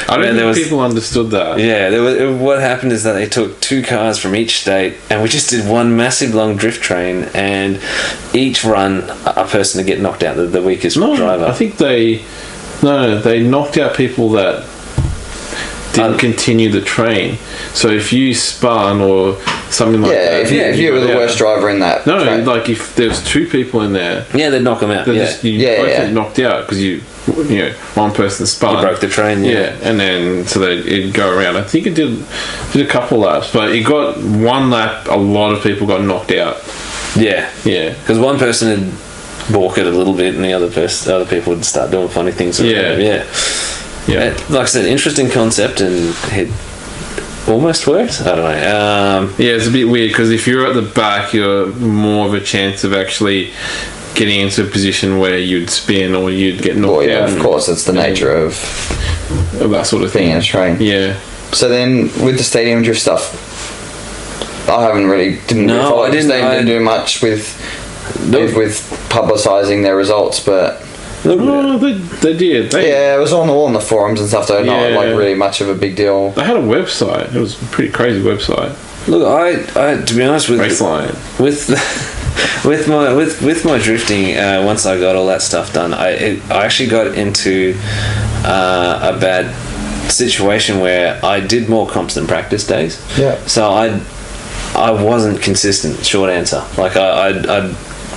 I don't think people understood that. Yeah, what happened is that they took 2 cars from each state, and we just did one massive long drift train, and each run a person to get knocked out, the weakest driver. I think they knocked out people that didn't continue the train. So if you spun or something like that, if you were the worst driver in that train. like if there's 2 people in there, they'd knock them out. you both get knocked out because you one person spun. You broke the train. And then so it'd go around. I think it did a couple laps, but it got one lap. A lot of people got knocked out. Yeah, because one person would balk it a little bit, and the other people would start doing funny things. Yeah. Like I said, interesting concept, and it almost worked. I don't know. It's a bit weird because if you're at the back, you're more of a chance of actually getting into a position where you'd spin or you'd get knocked out. Of course, it's the nature of that sort of being thing. in a train. Yeah. So then, with the stadium drift stuff, I didn't do much with publicising their results, but. They did. It was on the forums and stuff, though. Not like really much of a big deal. They had a website. It was a pretty crazy website. Look, I to be honest with with my drifting, once I got all that stuff done, I actually got into a bad situation where I did more comps than practice days. Yeah. So I wasn't consistent. Short answer. Like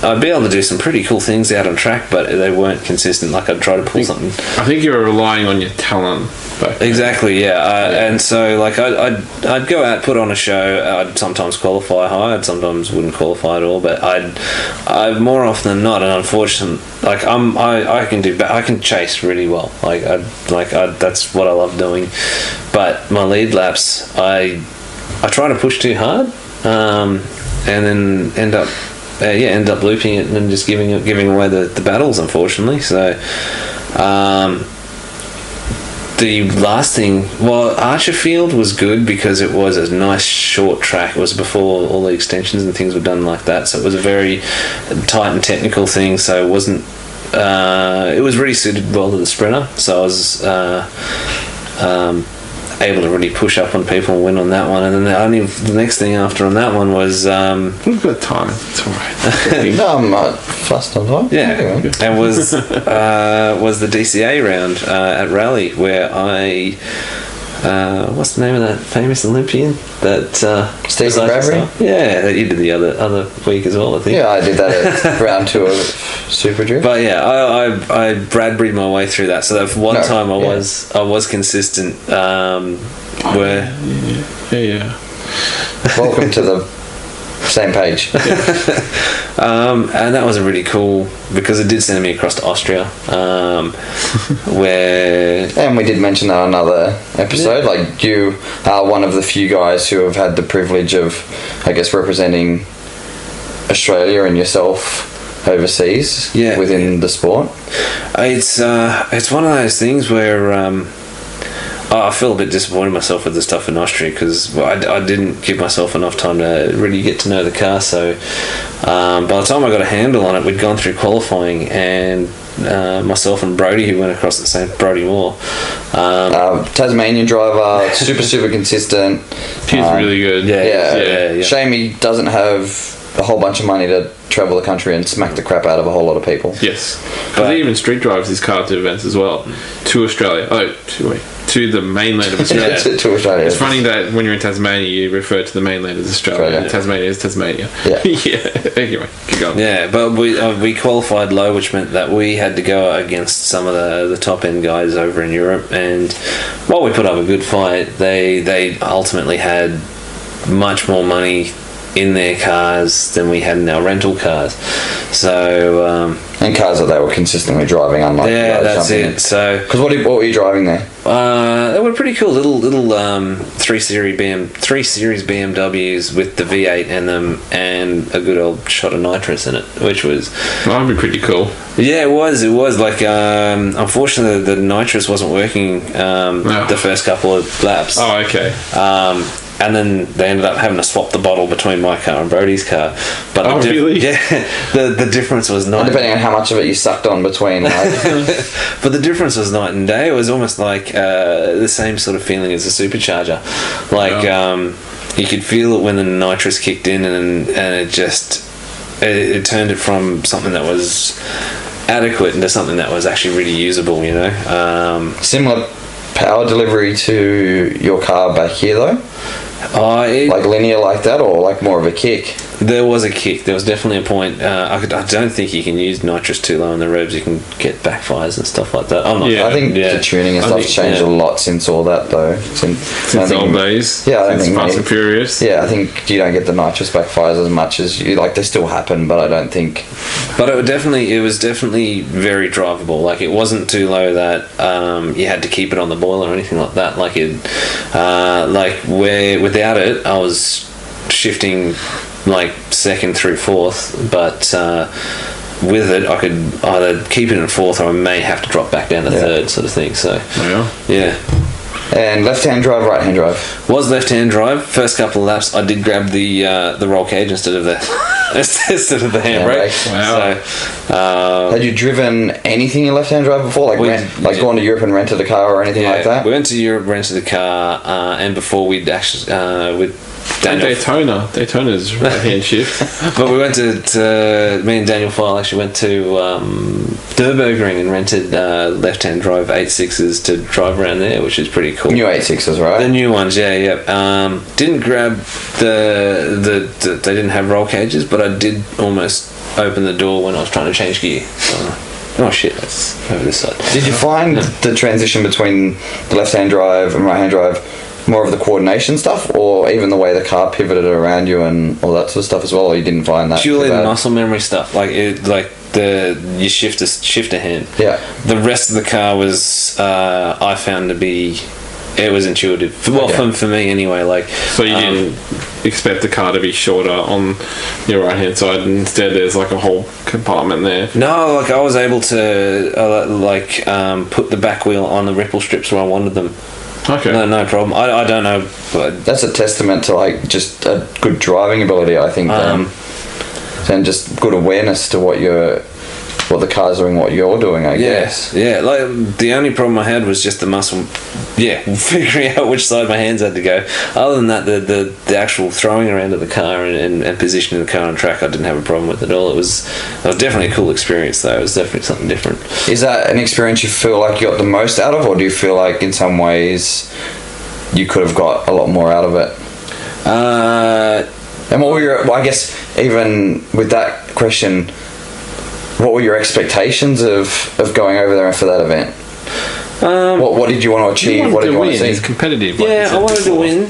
I'd be able to do some pretty cool things out on track, but they weren't consistent. Like I'd try to pull something. I think you were relying on your talent. Exactly, and so like I'd go out, put on a show. I'd sometimes qualify high. I'd sometimes wouldn't qualify at all. But I more often than not, and unfortunately, like I can chase really well. That's what I love doing. But my lead laps, I try to push too hard, and then end up looping it and just giving away the battles, unfortunately. So the last thing, Archerfield was good because it was a nice short track. It was before all the extensions and things were done like that, so it was a very tight and technical thing. So it wasn't. It was really suited well to the sprinter. So I was able to really push up on people and win on that one. And then the next thing after on that one was we've got time. It's all right. No, I'm not fussed on time. Yeah, and was the DCA round at Raleigh where I what's the name of that famous Olympian that Steve Pembrey? Yeah, that you did the other week as well, I think. Yeah, I did that at round 2 of Super Drift. But yeah, I Bradbury'd my way through that. So that one time I was consistent. Where welcome to the same page. And that was really cool because it did send me across to Austria, where and we did mention that on another episode. Like you are one of the few guys who have had the privilege of, I guess, representing Australia and yourself overseas within the sport. It's one of those things where I feel a bit disappointed in myself with the stuff in Austria because I didn't give myself enough time to really get to know the car. So by the time I got a handle on it, we'd gone through qualifying, and myself and Brody, who went across the same, Brody Moore, Tasmanian driver, super consistent. He's really good. Yeah. Shame he doesn't have a whole bunch of money to travel the country and smack the crap out of a whole lot of people. Yes, because he even street drives his car to events as well, to Australia. To the mainland of Australia. to Australia. It's funny that when you're in Tasmania, you refer to the mainland as Australia. And Tasmania is Tasmania. Yeah. Anyway, keep going. Yeah, but we qualified low, which meant that we had to go against some of the top end guys over in Europe. And while we put up a good fight, they ultimately had much more money in their cars than we had in our rental cars. So and cars that they were consistently driving, unlike that's it. So because what were you driving there? They were pretty cool little 3 Series BMWs with the V8 in them and a good old shot of nitrous in it, which was that'd be pretty cool. Yeah, it was like unfortunately the nitrous wasn't working the first couple of laps. Oh, okay. And then they ended up having to swap the bottle between my car and Brody's car. But really? Yeah, the difference was night. Depending on how much of it you sucked on between. But the difference was night and day. It was almost like the same sort of feeling as a supercharger. Like you could feel it when the nitrous kicked in, and it just it turned it from something that was adequate into something that was actually really usable. You know, similar power delivery to your car back here though. Like linear like that, or like more of a kick? There was a kick. There was definitely a point. I don't think you can use nitrous too low in the revs. You can get backfires and stuff like that. I think the tuning and stuff's changed a lot since all that though. Since old days. Yeah, I think Fast and Furious. Yeah, I think you don't get the nitrous backfires as much as you like. They still happen, but I don't think. But it was definitely very drivable. Like it wasn't too low that you had to keep it on the boil or anything like that. Like it, without it, I was shifting like second through fourth, but with it I could either keep it in fourth or I may have to drop back down to third, sort of thing. So yeah. And left-hand drive, right-hand drive? Was left-hand drive. First couple of laps I did grab the roll cage instead of the handbrake. Wow. So, had you driven anything in left-hand drive before? Like gone to Europe and rented a car or anything like that? We went to Europe, rented a car, and before we'd actually Daytona's right-hand shift. But we went to me and Daniel File actually went to Nürburgring and rented left-hand drive 8.6s to drive around there, which is pretty cool. New 8.6s, right? The new ones, yeah. Didn't grab they didn't have roll cages, but I did almost open the door when I was trying to change gear. Oh shit, that's over this side. Did you find the transition between the left-hand drive and right-hand drive more of the coordination stuff, or even the way the car pivoted around you and all that sort of stuff as well, or you didn't find that? Purely the muscle memory stuff, you shift a hand. Yeah. The rest of the car was I found to be, it was intuitive. For me anyway. So you didn't expect the car to be shorter on your right hand side, and instead there's like a whole compartment there? No, I was able to put the back wheel on the ripple strips where I wanted them. Okay. No problem. I don't know, but that's a testament to just a good driving ability, I think. And just good awareness to what the car's doing, what you're doing, I guess. Yeah. Like the only problem I had was just the muscle. Yeah, figuring out which side my hands had to go. Other than that, the actual throwing around of the car and positioning the car on track, I didn't have a problem with at all. It was definitely a cool experience, though. It was definitely something different. Is that an experience you feel like you got the most out of, or do you feel like in some ways you could have got a lot more out of it? And what were I guess even with that question, what were your expectations of going over there for that event? What did you want to achieve? What did you want to see? It's competitive. I wanted to win.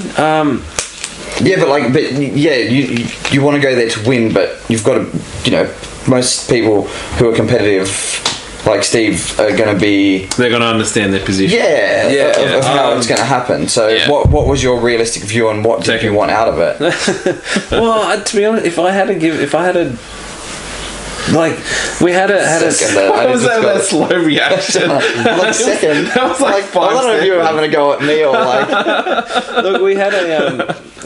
You want to go there to win, but you've got to, most people who are competitive, like Steve, are going to be. They're going to understand their position. Of how it's going to happen. So, what was your realistic view on what did you want out of it? Well, to be honest, if I had to. We had a what was that slow reaction? Second. That was like 5 I don't know if you were having a go at me or Look, we had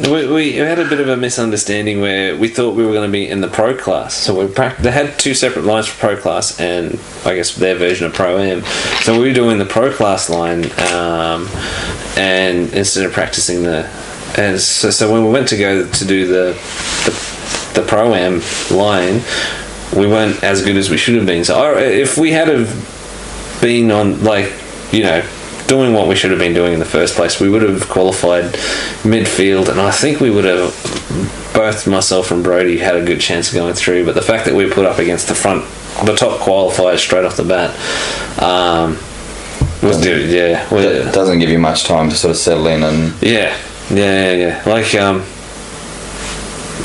we had a bit of a misunderstanding where we thought we were going to be in the pro class. So they had 2 separate lines for pro class and I guess their version of pro am. So we were doing the pro class line, and instead of practicing so when we went to go to do the pro am line, we weren't as good as we should have been. So if we had been on doing what we should have been doing in the first place, we would have qualified midfield, and I think we would have, both myself and Brody had a good chance of going through. But the fact that we were put up against the top qualifiers straight off the bat doesn't give you much time to sort of settle in and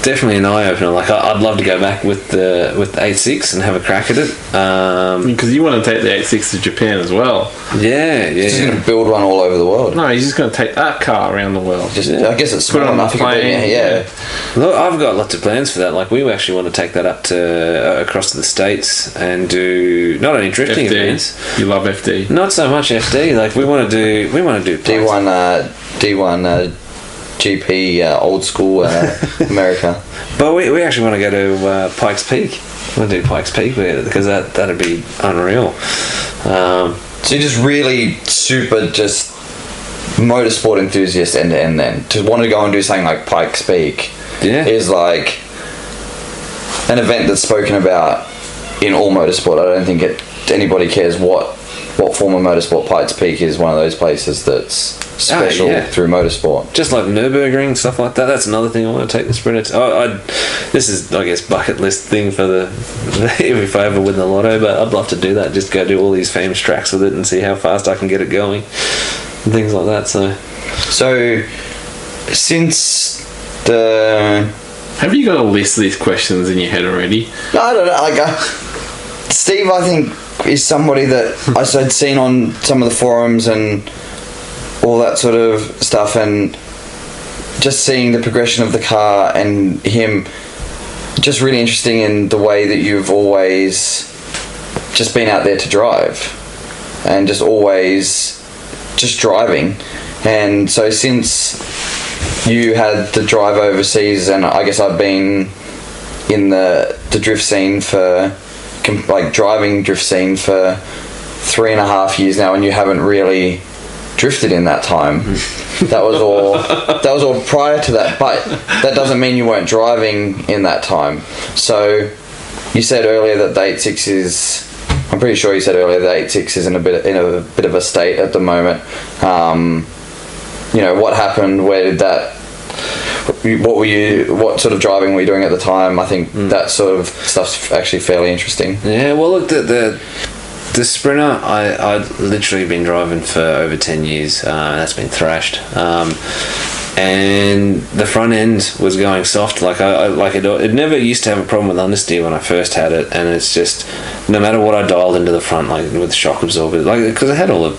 definitely an eye opener. Like I'd love to go back with the 8.6 and have a crack at it. Because you want to take the 8.6 to Japan as well. Yeah. He's just going to build one all over the world. No, he's just going to take that car around the world. I guess it's small enough. Yeah. Look, I've got lots of plans for that. Like we actually want to take that up to across to the States and do not only drifting FD. events. You love FD. Not so much FD. Like we want to do D1 GP old school America. But we actually want to go to Pikes Peak. We want to do Pikes Peak because that'd be unreal. So you're just really super just motorsport enthusiast end to end then. To want to go and do something like Pikes Peak is like an event that's spoken about in all motorsport. I don't think anybody cares what form of motorsport. Pikes Peak is one of those places that's special through motorsport. Just like Nürburgring, stuff like that. That's another thing I want to take the Sprinter to. This is, I guess, bucket list thing for if I ever win the lotto, but I'd love to do that. Just go do all these famous tracks with it and see how fast I can get it going and things like that. So since the... Have you got a list of these questions in your head already? No, I don't know. Steve, I think, is somebody that I'd seen on some of the forums and all that sort of stuff, and just seeing the progression of the car and him, just really interesting in the way that you've always just been out there to drive and just always just driving. And so since you had the drive overseas, and I guess I've been in the drift scene for driving drift scene for 3.5 years now, and you haven't really drifted in that time. That was all prior to that, but that doesn't mean you weren't driving in that time. So you said earlier that the 8.6 is, I'm pretty sure you said earlier the 8.6 is in a bit of a state at the moment. What happened? Where did that? What sort of driving were you doing at the time? I think that sort of stuff's actually fairly interesting. Yeah, well, look, the Sprinter, I'd literally been driving for over 10 years. That's been thrashed. And the front end was going soft. It never used to have a problem with understeer when I first had it, and it's just, no matter what I dialed into the front, like with shock absorbers, because I had all the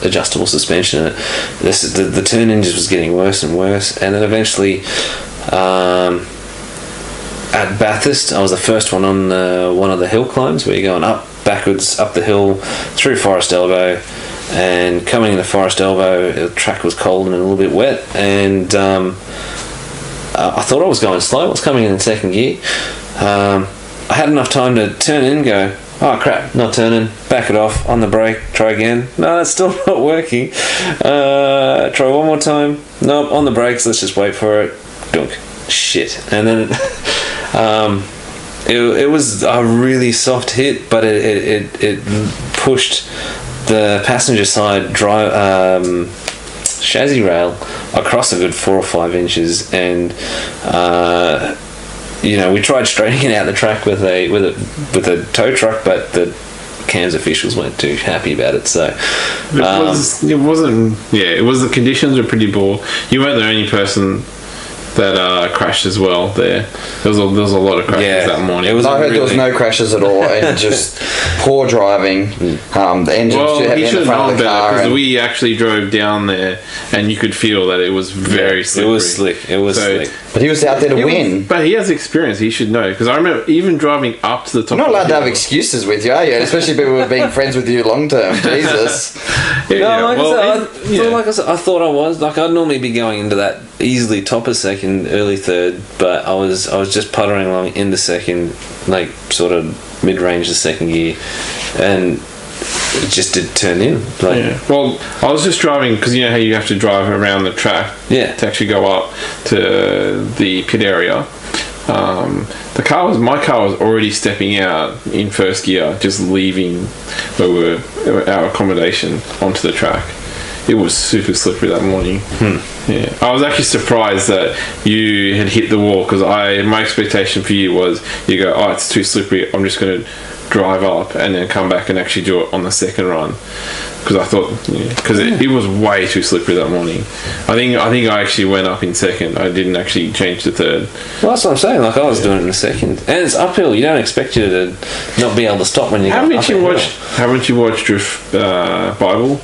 adjustable suspension in it, the turn engine was getting worse and worse. And then eventually at Bathurst, I was the first one on one of the hill climbs where you're going backwards up the hill through Forest Elbow, and coming into Forest Elbow, the track was cold and a little bit wet, and I thought I was going slow. I was coming in second gear. I had enough time to turn in and go, oh crap, not turning, back it off, on the brake, try again. No, that's still not working. Try one more time. Nope, on the brakes, let's just wait for it. Dunk. Shit. And then it was a really soft hit, but it pushed the passenger side chassis rail across a good 4 or 5 inches, and we tried straightening it out the track with a tow truck, but the Cairns officials weren't too happy about it. So it was the conditions were pretty poor. You weren't the only person that crashed as well there. There was a lot of crashes that morning. I heard there was no crashes at all, and just poor driving. The engine was too heavy in the front of the car. Because we actually drove down there, and you could feel that it was very slippery. It was slick. But he was out there to win. But he has experience. He should know. Because I remember even driving up to the top. You're not allowed to have excuses with you, are you? Especially people who are being friends with you long term. Jesus. I thought I was. Like, I'd normally be going into that easily top of second, early third, but I was just puttering along into second, like sort of mid-range to second gear, and it just did turn in. Well, I was just driving, because you know how you have to drive around the track to actually go up to the pit area. My car was already stepping out in first gear, just leaving our accommodation onto the track. it was super slippery that morning. Yeah, I was actually surprised that you had hit the wall, because my expectation for you was you go, oh, it's too slippery, I'm just going to drive up and then come back and actually do it on the second run, because I thought, because it was way too slippery that morning. I think I actually went up in second. I didn't actually change to third. Well, that's what I'm saying. Like, I was doing it in a second, and it's uphill. You don't expect you to not be able to stop when you Haven't you watched Drift Bible?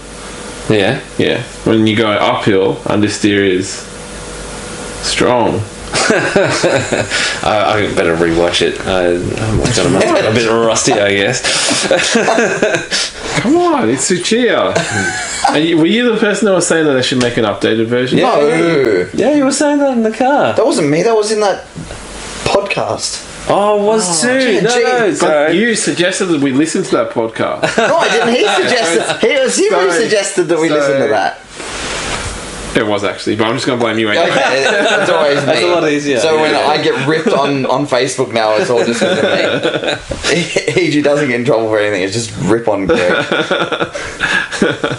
Yeah. When you go uphill, understeer is strong. I better rewatch it. I'm a bit rusty, I guess. Come on, it's Suchiya. Were you the person that was saying that they should make an updated version? No. Yeah, you were saying that in the car. That wasn't me. That was in that podcast. Oh, it was too. No, sorry. But you suggested that we listen to that podcast. No, I didn't. He suggested. It was him who suggested that we listen to that. It was actually, but I'm just going to blame you anyway. Okay, that's always me. That's a lot easier. So when I get ripped on Facebook now, it's all just because of me. He doesn't get in trouble for anything. It's just rip on Greg.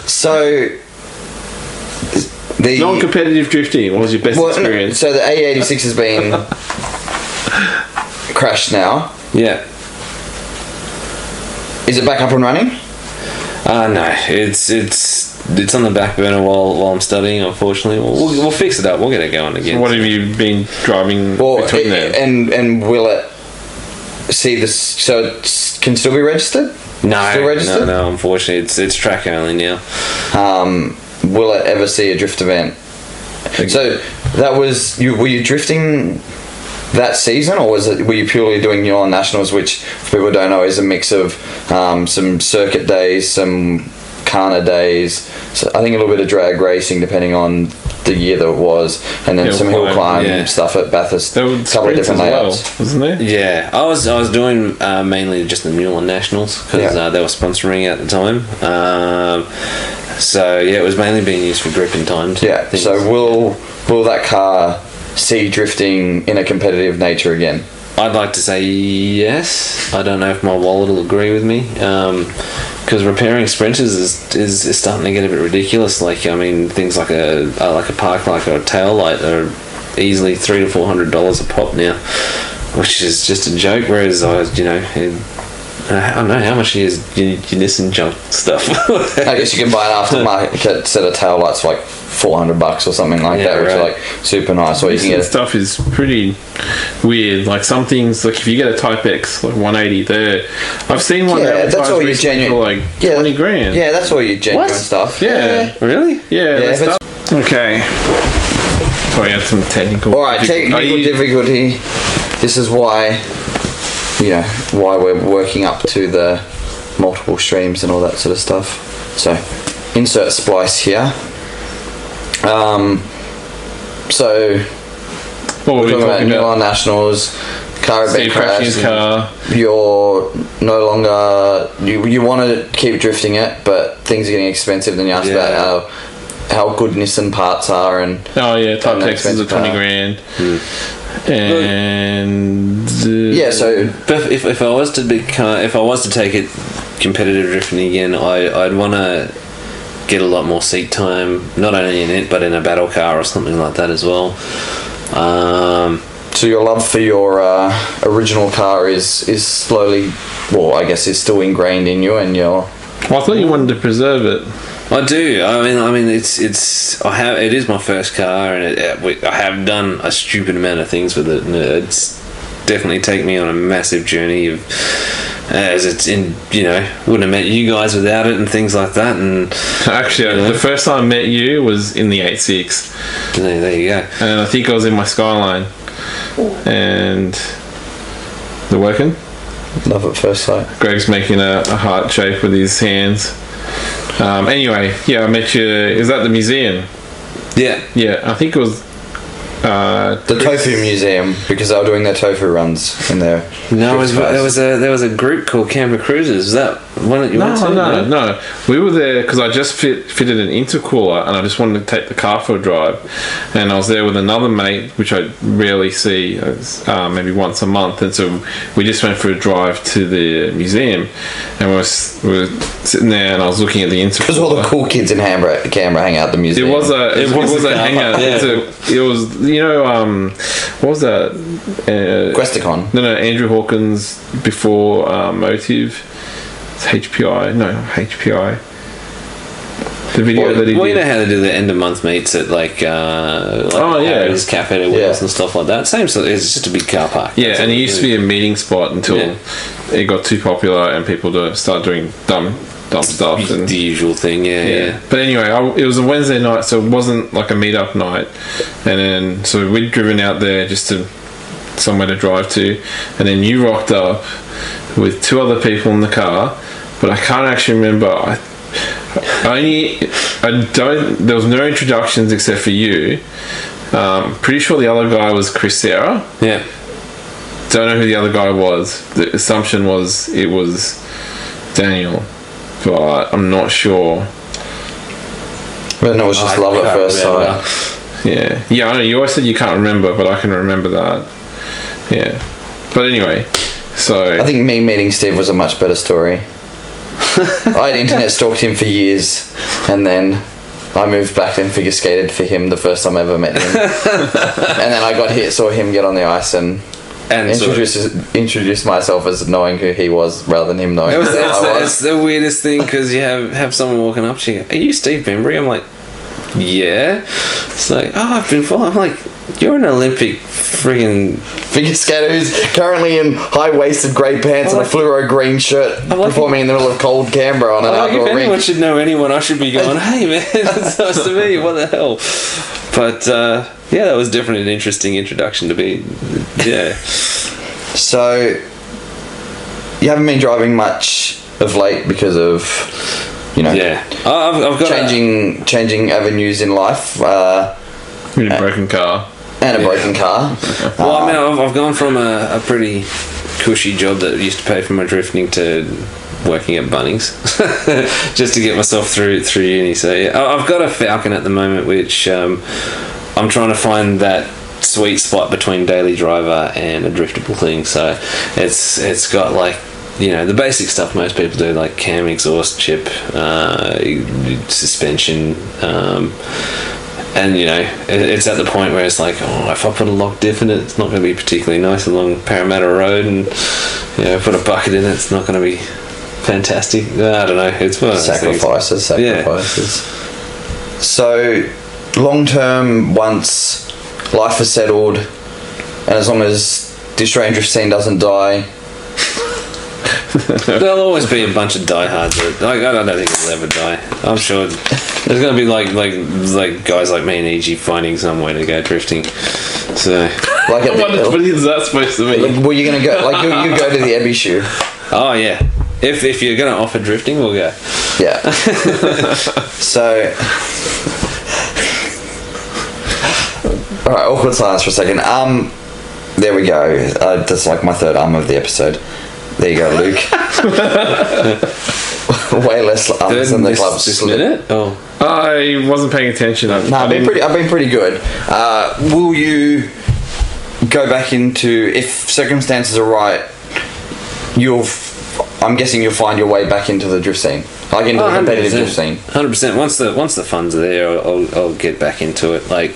So the non-competitive drifting, what was your best experience? So the A86 has been crashed now. Yeah. Is it back up and running? No, it's on the back burner while I'm studying. Unfortunately, we'll fix it up. We'll get it going again. So what have you been driving between there? And will it see this? So it can still be registered? No, still registered? No. Unfortunately, it's track only now. Will it ever see a drift event? So that was you. Were you drifting that season, or were you purely doing your nationals, which for people who don't know is a mix of some circuit days, some Kana days, so I think a little bit of drag racing depending on the year that it was, and then some hill climb stuff at Bathurst. A couple of different layouts, wasn't there? Yeah, I was doing mainly just the Newland Nationals because they were sponsoring at the time. So yeah, it was mainly being used for grip and times. Yeah. So will that car see drifting in a competitive nature again? I'd like to say yes. I don't know if my wallet will agree with me. Because repairing sprinters is starting to get a bit ridiculous. Like, I mean, things like a park light or a tail light are easily $300 to $400 a pop now, which is just a joke. Whereas I don't know how much is Nissan junk stuff. I guess you can buy an aftermarket set of tail lights for like $400 or something like that, which are like super nice. Or you can get stuff is pretty weird. Like some things, like if you get a Type X, like 180, there. I've seen one that's all your genuine for like 20 grand. Yeah, that's all your genuine stuff. Yeah. Really? Yeah. Okay. Sorry, I had some technical. All right, technical difficulty. This is why. Why we're working up to the multiple streams and all that sort of stuff. So, insert splice here. So, what we're talking about Newland Nationals, car Steve crashed car. You're no longer you want to keep drifting it, but things are getting expensive. Then you ask about how good Nissan parts are, and Type X is 20 grand. And so if I was to take it competitive drifting again, I'd want to get a lot more seat time, not only in it but in a battle car or something like that as well. So your love for your original car is slowly, I guess, is still ingrained in you, and your. Well, I thought you wanted to preserve it. I do. I mean, it is my first car, and I have done a stupid amount of things with it, and it's definitely taken me on a massive journey of, as it's in, wouldn't have met you guys without it and things like that. And actually, the first time I met you was in the 8.6. There you go. And I think I was in my Skyline, and they're working. Love at first sight. Greg's making a heart shape with his hands. Anyway, I met you. Is that the museum? Yeah. I think it was The Tofu Museum, because they were doing their tofu runs in there. No, there was a group called Canberra Cruisers. Was that one that you went to? No. We were there because I just fitted an intercooler and I just wanted to take the car for a drive. And I was there with another mate, which I rarely see, maybe once a month. And so we just went for a drive to the museum, and we were sitting there, and I was looking at the intercooler. Because all the cool kids in Canberra hang out at the museum. It was a hangout. Yeah. It was, what was that? Questacon. No, Andrew Hawkins before Motive. It's HPI. The video that he did. Well, you know how they do the end of month meets at Harry's Cafe at Wheels and stuff like that. Same sort. It's just a big car park. Yeah, and it used to be a meeting spot until it got too popular and people start doing dumb stuff. And the usual thing, yeah. But anyway, it was a Wednesday night, so it wasn't like a meet-up night. And then, so we'd driven out there just to somewhere to drive to, and then you rocked up with two other people in the car, but I can't actually remember. There was no introductions except for you. Pretty sure the other guy was Chris Sarah. Yeah. Don't know who the other guy was. The assumption was it was Daniel, but I'm not sure. But no, it was just love at first sight. Yeah, I know you always said you can't remember, but I can remember that. Yeah. But anyway, so I think me meeting Steve was a much better story. I had internet stalked him for years, and then I moved back and figure skated for him the first time I ever met him. And then I saw him get on the ice and introduce myself as knowing who he was rather than him knowing who I was. It's the weirdest thing, because you have someone walking up to you, "Are you Steve Pembrey?" I'm like, "Yeah." It's like, "Oh, I've been following." I'm like, "You're an Olympic friggin' figure skater who's currently in high-waisted grey pants and a fluoro green shirt, performing in the middle of cold Canberra on an outdoor rink." If anyone should know anyone, I should be going, "Hey man, it's nice to meet you. What the hell?" But that was definitely an interesting introduction to be. Yeah. So you haven't been driving much of late because of, I've got changing avenues in life. A broken car. And a broken car. Well, I mean, I've gone from a pretty cushy job that used to pay for my drifting to working at Bunnings just to get myself through uni. So yeah, I've got a Falcon at the moment, which I'm trying to find that sweet spot between daily driver and a driftable thing. So it's got the basic stuff most people do, like cam, exhaust, chip, suspension, and it's at the point where it's like, if I put a lock diff in it, it's not going to be particularly nice along Parramatta Road, and put a bucket in it, it's not going to be fantastic. I don't know, it's one of those sacrifices. So long term, once life is settled, and as long as the Australian drift scene doesn't die, there'll always be a bunch of diehards. I don't think it'll ever die. I'm sure there's going to be like guys like me and EG finding some way to go drifting. So, what is that supposed to mean? Well, you're going to go you go to the Abbey Shoe. Oh yeah. If you're going to offer drifting, we'll go. Yeah. So, all right, awkward silence for a second. There we go. That's like my third arm of the episode. There you go, Luke. Way less arms than the club's this minute? Oh, I wasn't paying attention. I've been pretty good. Will you go back into, if circumstances are right, I'm guessing you'll find your way back into the drift scene, like into the competitive drift scene. 100%. Once the funds are there, I'll get back into it. Like,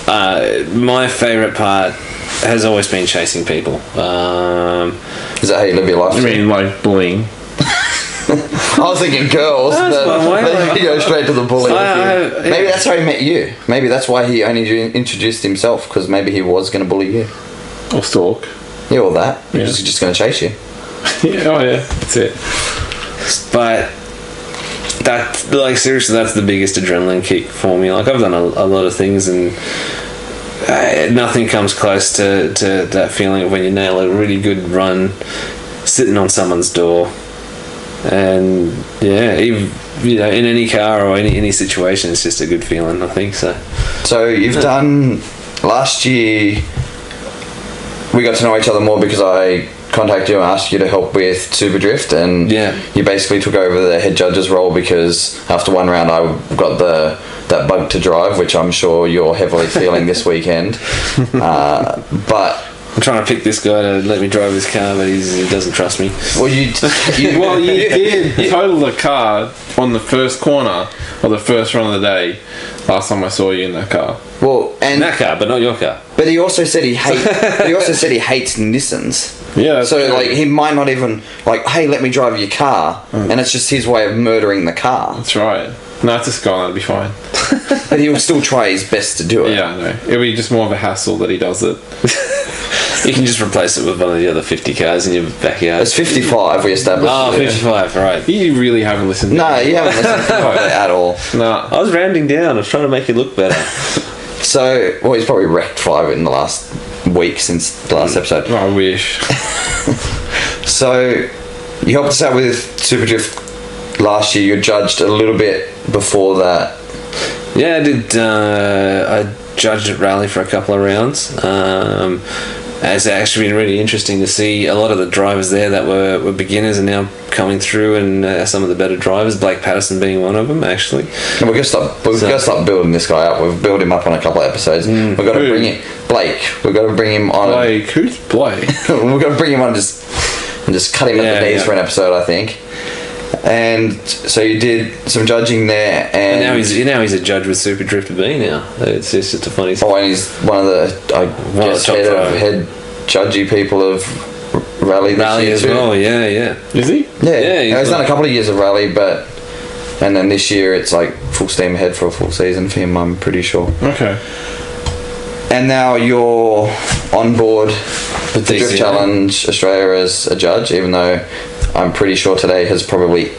my favourite part has always been chasing people. Is that how you live your life? I mean, like bullying. I was thinking girls. Then you go straight to the bullying. Maybe that's how he met you. Maybe that's why he only introduced himself, because maybe he was going to bully you. Or stalk. Yeah, or that. Yeah. He's just going to chase you. That's it. But seriously, that's the biggest adrenaline kick for me. Like, I've done a lot of things, and nothing comes close to that feeling of when you nail a really good run, sitting on someone's door, and even, in any car or any situation, it's just a good feeling, I think. So you've done last year we got to know each other more because I contacted you and asked you to help with Super Drift, and you basically took over the head judge's role because after one round I got that bug to drive, which I'm sure you're heavily feeling this weekend. But I'm trying to pick this guy to let me drive his car, but he doesn't trust me. Well, you did total the car on the first corner of the first run of the day. Last time I saw you in that car. Well, and that car, but not your car. But he also said he hates Nissans. Yeah. So true. Like he might not even like, hey, let me drive your car, and it's just his way of murdering the car. That's right. No, it's a Skyline, it'll be fine. But he will still try his best to do it. Yeah, I know. It'll be just more of a hassle that he does it. You can just replace it with one of the other 50 cars in your backyard. It's 55 we established. Oh, 55, right. You really haven't listened to No, you haven't listened to it at all. No. I was rounding down. I was trying to make it look better. So, well, he's probably wrecked 5 in the last week since the last episode. I wish. So, you helped us out with Super Drift last year. You judged a little bit before that. Yeah, I did. I judged at Rally for a couple of rounds. It's actually been really interesting to see a lot of the drivers there that were beginners are now coming through, and some of the better drivers, Blake Patterson being one of them, actually. And we're going to start building this guy up. We've built him up on a couple of episodes. We've got to bring it, Blake. We've got to bring him on. Blake, who's Blake? We've got to bring him on and just cut him at the knees for an episode, I think. And so you did some judging there, and now he's a judge with Super Drift B now. It's just a funny thing. Oh, and he's one of the head judgy people of Rally this year as too. well. Yeah. Is he? Yeah, he's done a couple of years of Rally, and then this year it's like full steam ahead for a full season for him, I'm pretty sure. Okay. And now you're on board with the Drift DCA. Challenge Australia as a judge, even though I'm pretty sure today has probably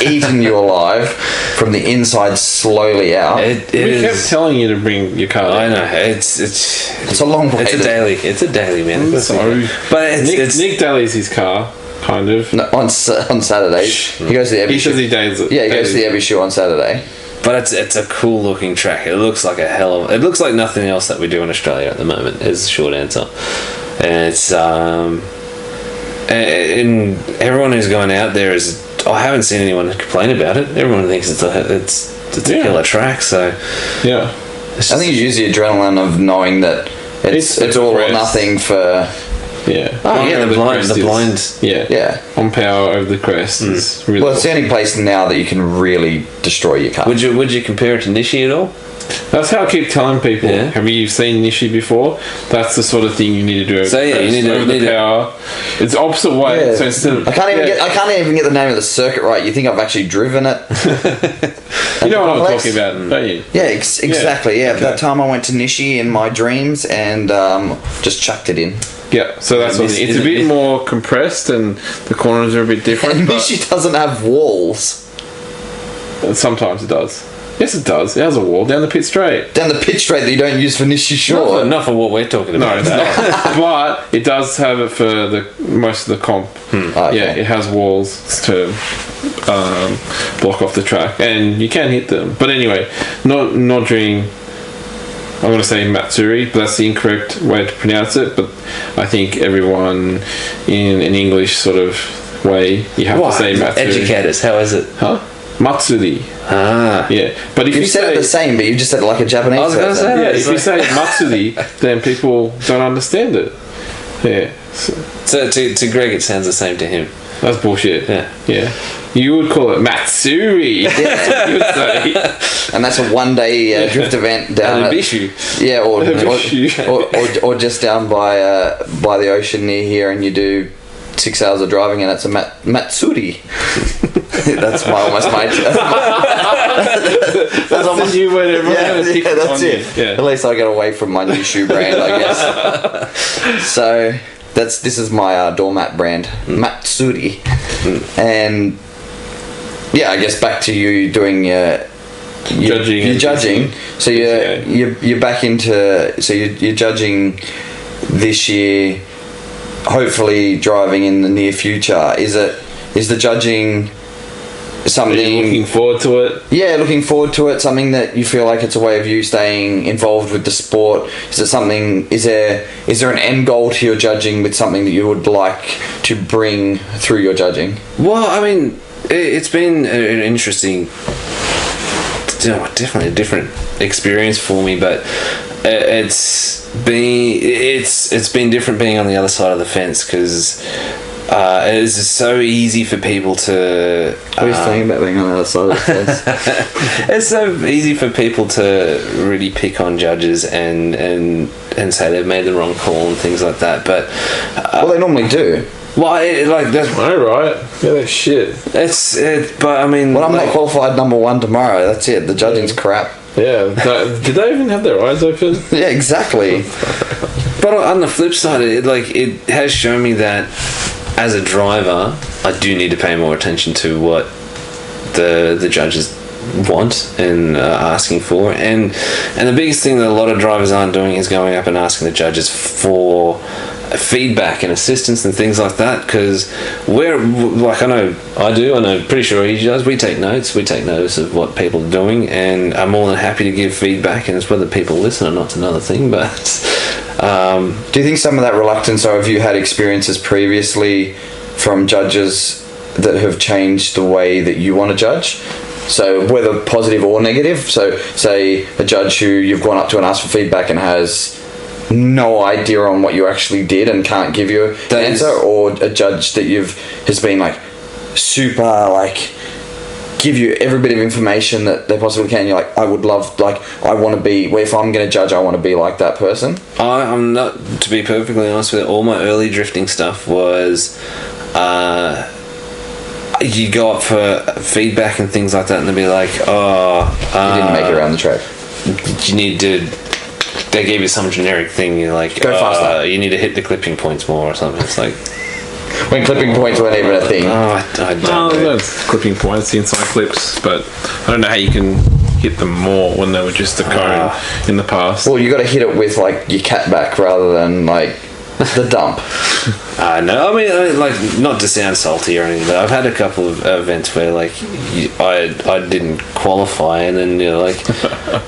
eaten you alive from the inside slowly out. We kept telling you to bring your car. I know it's a long way. It's a daily, man. Sorry, but Nick Daly's his car, kind of. No, on Saturdays he goes to the Abbey He says he days it. Yeah, he goes to the Abbey Shoe on Saturday. But it's a cool looking track. It looks like it looks like nothing else that we do in Australia at the moment. Is the short answer, and it's and everyone who's going out there I haven't seen anyone complain about it. Everyone thinks it's a killer track. So yeah, I think you use the adrenaline of knowing that it's all or nothing for. Yeah. Oh yeah, the blind. Yeah. On power over the crest is really. Well, it's the only place now that you can really destroy your car. Would you compare it to Nishi at all? That's how I keep telling people. Yeah. Have you seen Nishi before? That's the sort of thing you need to do. So yeah, you need the power. It's the opposite way. Yeah. So instead of, I can't even get the name of the circuit right. You think I've actually driven it? You know what I'm talking about, don't you? Yeah, exactly. Yeah, that time I went to Nishi in my dreams and just chucked it in. Yeah, so that's what it's a bit more compressed and the corners are a bit different. And Nishi doesn't have walls. Sometimes it does. Yes, it does. It has a wall down the pit straight. Down the pit straight that you don't use for Nishi Shore. Not for what we're talking about. No, it's not. But it does have it for most of the comp. Okay. Yeah, it has walls to block off the track, and you can hit them. But anyway, not during. I'm going to say Matsuri, but that's the incorrect way to pronounce it. But I think everyone in an English sort of way, you have to say Matsuri. Educators, how is it? Huh? Matsuri. Ah. Yeah. But if you said it the same, but you just said it like a Japanese I was going to say that. Yeah, if you say Matsuri, then people don't understand it. Yeah. So to Greg, it sounds the same to him. That's bullshit. Yeah. You would call it Matsuri. Yeah. You would say. And that's a one-day drift event down at Bishu. Yeah, or just down by the ocean near here, and you do 6 hours of driving, and it's a Matsuri. That's almost my. That's the new word everyone that's it. Yeah. At least I get away from my new shoe brand, I guess. So this is my doormat brand, Matsuri, and yeah, I guess back to you doing your judging. So you're back into you're judging this year. Hopefully, driving in the near future. Is the judging something. Are you looking forward to it? Yeah, looking forward to it. Something that you feel like it's a way of you staying involved with the sport. Is it something? Is there an end goal to your judging with something that you would like to bring through your judging? Well, I mean, it's been an interesting, definitely a different experience for me, but it's been different being on the other side of the fence, because it's so easy for people to. What are you saying about being on the other side of the fence? It's so easy for people to really pick on judges and say they've made the wrong call and things like that. But well, they normally do. Well, that's right. Yeah, that's shit. But I mean, well, I'm not qualified number one tomorrow. That's it. The judging's crap. Yeah. Did they even have their eyes open? Yeah, exactly. But on the flip side, it has shown me that as a driver, I do need to pay more attention to what the judges want and asking for, and the biggest thing that a lot of drivers aren't doing is going up and asking the judges for feedback and assistance and things like that, because we're like, I know pretty sure he does, we take notes of what people are doing, and I'm more than happy to give feedback, and it's whether people listen or not's another thing. But do you think some of that reluctance, or have you had experiences previously from judges that have changed the way that you want to judge? So whether positive or negative, so say a judge who you've gone up to and asked for feedback and has no idea on what you actually did and can't give you an answer, or a judge that has been like super like give you every bit of information that they possibly can. You're like, I would love, like, I want to be, if I'm going to judge, I want to be like that person. I'm not, to be perfectly honest with you, all my early drifting stuff was you go up for feedback and things like that, and they'll be like, you didn't make it around the track. You need to. They gave you some generic thing. You're like, go faster. You need to hit the clipping points more or something. It's like when clipping points weren't even a thing. I don't know. That's clipping points, inside clips, but I don't know how you can hit them more when they were just a cone in the past. Well, you got to hit it with like your cat back rather than like the dump. No, I mean, like, not to sound salty or anything, but I've had a couple of events where, like, I didn't qualify, and then you're like,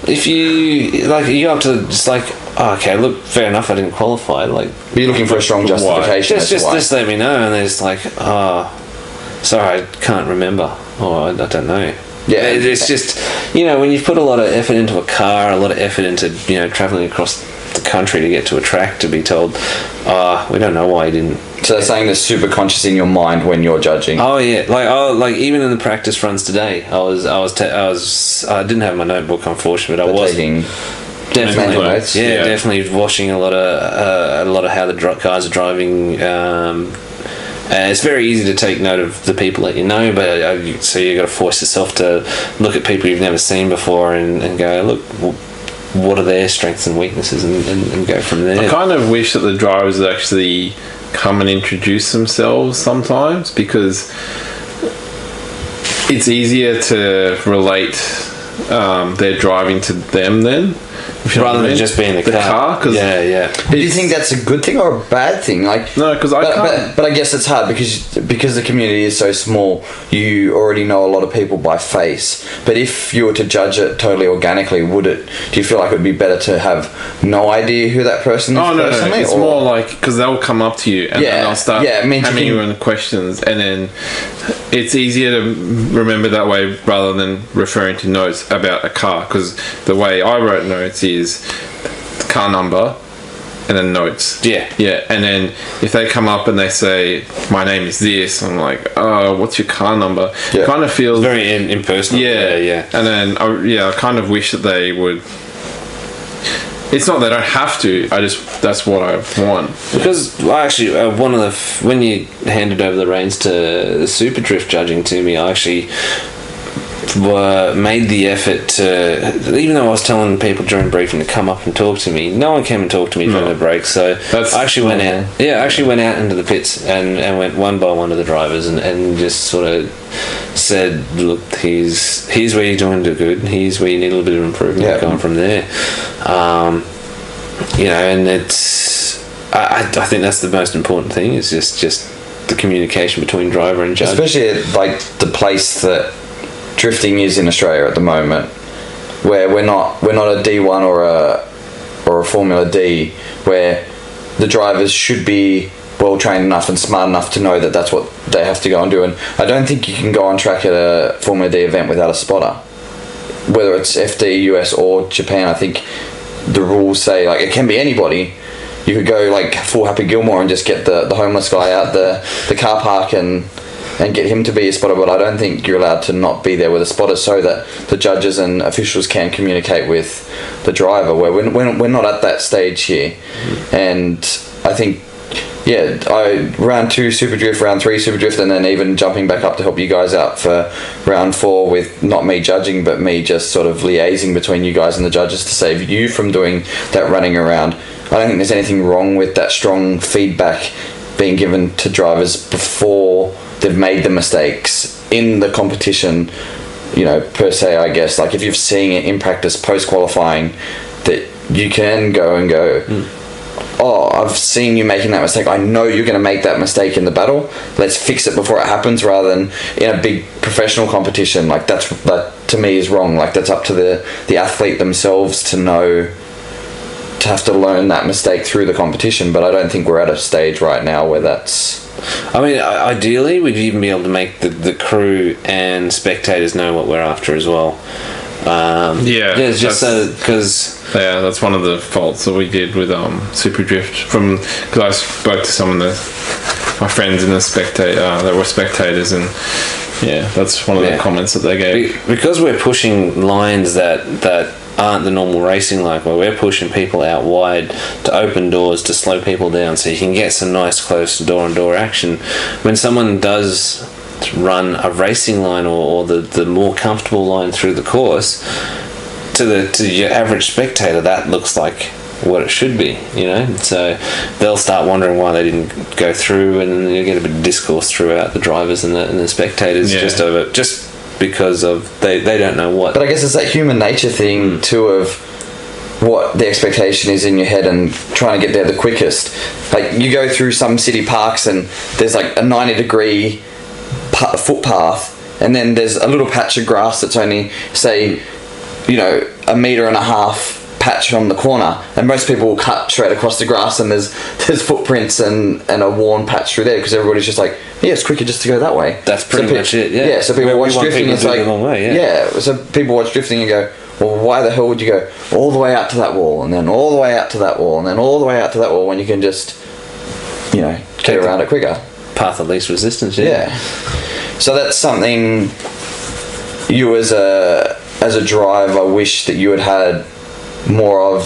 if you go up to just like, okay, look, fair enough, I didn't qualify. Like, you're looking for a strong justification. Just let me know, and they're just like, sorry, I can't remember, or I don't know. Yeah, it's just, when you've put a lot of effort into a car, a lot of effort into traveling across the country to get to a track, to be told, we don't know why you didn't. So they're saying they're super conscious in your mind when you're judging. Oh yeah, like even in the practice runs today, I didn't have my notebook, unfortunately, but I was taking definitely notes. Yeah, definitely watching a lot of how the cars are driving. It's very easy to take note of the people that you know, but so you got to force yourself to look at people you've never seen before and go, look, what are their strengths and weaknesses, and go from there. I kind of wish that the drivers would actually come and introduce themselves sometimes, because it's easier to relate their driving to them then, rather than just being the car. Yeah. Do you think that's a good thing or a bad thing? Like, no, because I can't. But I guess it's hard because the community is so small. You already know a lot of people by face. But if you were to judge it totally organically, do you feel like it would be better to have no idea who that person is? No. It's more like, because they'll come up to you and then they'll start hammering you in questions, and then it's easier to remember that way rather than referring to notes about a car. Because the way I wrote notes is the car number and then notes. Yeah. And then if they come up and they say, my name is this, I'm like, oh, what's your car number? Yeah. It kind of feels it's very impersonal. Yeah. And then I kind of wish that they would. It's not that I have to, that's what I want. Because actually, when you handed over the reins to the Super Drift judging to me, I actually made the effort to, even though I was telling people during briefing to come up and talk to me, no one came and talked to me during the break. So I actually went out. Yeah, I actually went out into the pits and went one by one to the drivers and just sort of said, look, here's where you're doing good. Here's where you need a little bit of improvement. Going from there. And it's. I think that's the most important thing. Is just the communication between driver and judge, especially at like the place that drifting is in Australia at the moment, where we're not a D1 or a Formula D, where the drivers should be well trained enough and smart enough to know that that's what they have to go and do. And I don't think you can go on track at a Formula D event without a spotter, whether it's FD, US or Japan. I think the rules say like it can be anybody. You could go like full Happy Gilmore and just get the homeless guy out the car park and get him to be a spotter, but I don't think you're allowed to not be there with a spotter so that the judges and officials can communicate with the driver, where we're not at that stage here. And I think, round 2 Super Drift, round 3 Super Drift, and then even jumping back up to help you guys out for round 4 with not me judging, but me just sort of liaising between you guys and the judges to save you from doing that running around. I don't think there's anything wrong with that strong feedback being given to drivers before they've made the mistakes in the competition, per se, I guess. Like if you're seeing it in practice post-qualifying, that you can go and go, oh, I've seen you making that mistake. I know you're going to make that mistake in the battle. Let's fix it before it happens, rather than in a big professional competition. Like that to me is wrong. Like that's up to the athlete themselves to know, to have to learn that mistake through the competition. But I don't think we're at a stage right now where that's... I mean, ideally, we'd even be able to make the crew and spectators know what we're after as well. It's just because... Yeah, that's one of the faults that we did with Super Drift. Because I spoke to some of my friends in the that were spectators, and that's one of the comments that they gave. Because we're pushing lines that aren't the normal racing like, where we're pushing people out wide to open doors to slow people down so you can get some nice close door-on-door action. When someone does run a racing line or the more comfortable line through the course, to your average spectator, that looks like what it should be, so they'll start wondering why they didn't go through, and you get a bit of discourse throughout the drivers and the spectators just because of they don't know what. But I guess it's that human nature thing too, of what the expectation is in your head and trying to get there the quickest. Like you go through some city parks and there's like a 90-degree footpath, and then there's a little patch of grass that's only, say, 1.5 meters patch on the corner, and most people will cut straight across the grass, and there's footprints and a worn patch through there, because everybody's just like, it's quicker just to go that way. That's pretty much it. Yeah, so people watch drifting, it's like, so people watch drifting and go, well, why the hell would you go all the way out to that wall, and then all the way out to that wall, and then all the way out to that wall, when you can just get around it quicker? Path of least resistance. So that's something you as a driver wish that you had more of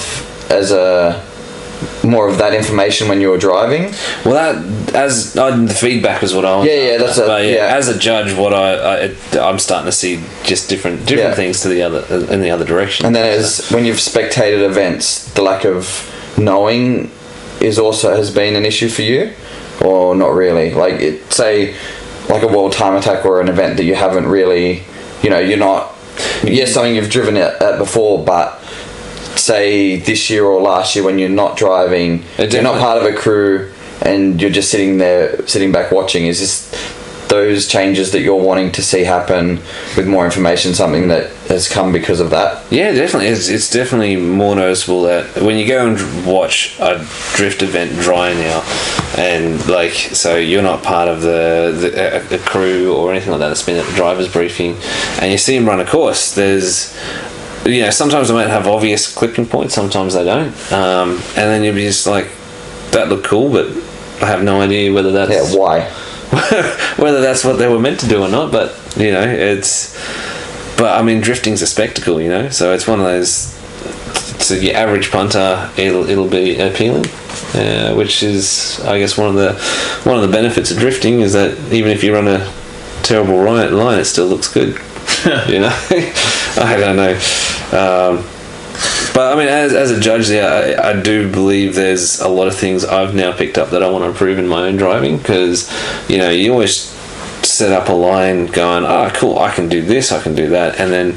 that information when you were driving. Well, the feedback is what I want. As a judge, what I'm starting to see just different things to in the other direction. And then when you've spectated events, the lack of knowing has been an issue for you, or not really. Like say like a world time attack or an event that you haven't really, you're not. Something you've driven at before, but say this year or last year when you're not driving, you're not part of a crew, and you're just sitting back watching. Is this those changes that you're wanting to see happen with more information, something that has come because of that? Yeah, definitely. It's definitely more noticeable that when you go and watch a drift event dry now, and so you're not part of a crew or anything like that that's been at the driver's briefing, and you see them run a course, there's sometimes they might have obvious clipping points, sometimes they don't, and then you'll be just like, that looked cool, but I have no idea whether that's why whether that's what they were meant to do or not. But but I mean, drifting's a spectacle, so it's one of those, to your average punter, it'll be appealing, which is, I guess, one of the benefits of drifting, is that even if you run a terrible line, it still looks good. I don't know. But I mean, as a judge, I do believe there's a lot of things I've now picked up that I want to improve in my own driving, because you always set up a line going, cool, I can do this, I can do that, and then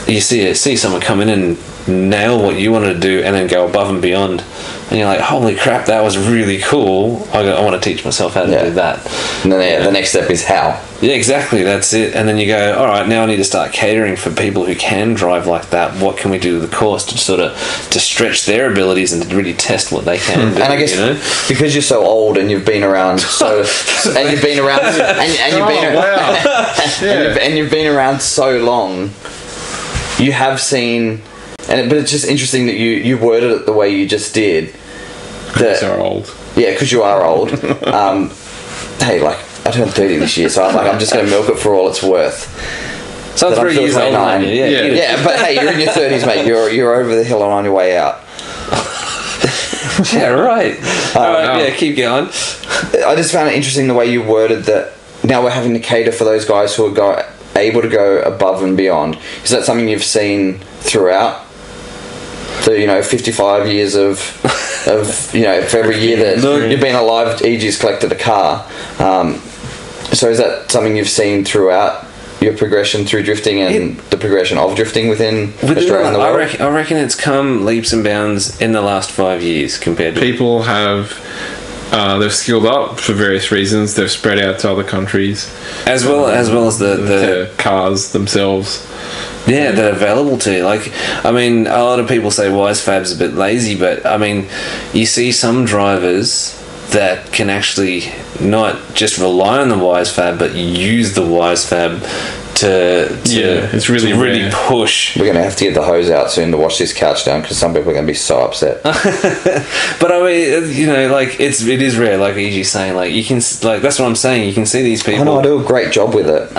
you see someone come in and nail what you want to do and then go above and beyond. And you're like, holy crap, that was really cool. I want to teach myself how to do that. And then the next step is how. Yeah, exactly. That's it. And then you go, all right, now I need to start catering for people who can drive like that. What can we do with the course to sort of to stretch their abilities and to really test what they can do? And I guess because you're so old and you've been around and you've been around and you've been around so long, you have seen. But it's just interesting that you worded it the way you just did. Because you're old. Yeah, because you are old. Hey, like, I turned 30 this year, so I'm just going to milk it for all it's worth. So I'm 3 years older than you, yeah, but hey, you're in your 30s, mate. You're over the hill and on your way out. Yeah, right. Yeah, keep going. I just found it interesting the way you worded that. Now we're having to cater for those guys who are able to go above and beyond. Is that something you've seen throughout the 55 years of for every year that you've been alive, EG's collected a car? So is that something you've seen throughout your progression through drifting and the progression of drifting within Australia and the world? I reckon it's come leaps and bounds in the last 5 years compared to... People have... they've skilled up for various reasons. They've spread out to other countries, as well as the cars themselves. Yeah, they're available to you. Like, I mean, a lot of people say WiseFab's a bit lazy, but I mean, you see some drivers that can actually not just rely on the WiseFab, but use the WiseFab it's really push. We're going to have to get the hose out soon to wash this couch down because some people are going to be so upset. But I mean, like it is rare. Like EG's saying, like you can, like that's what I'm saying. You can see these people. I know, I do a great job with it.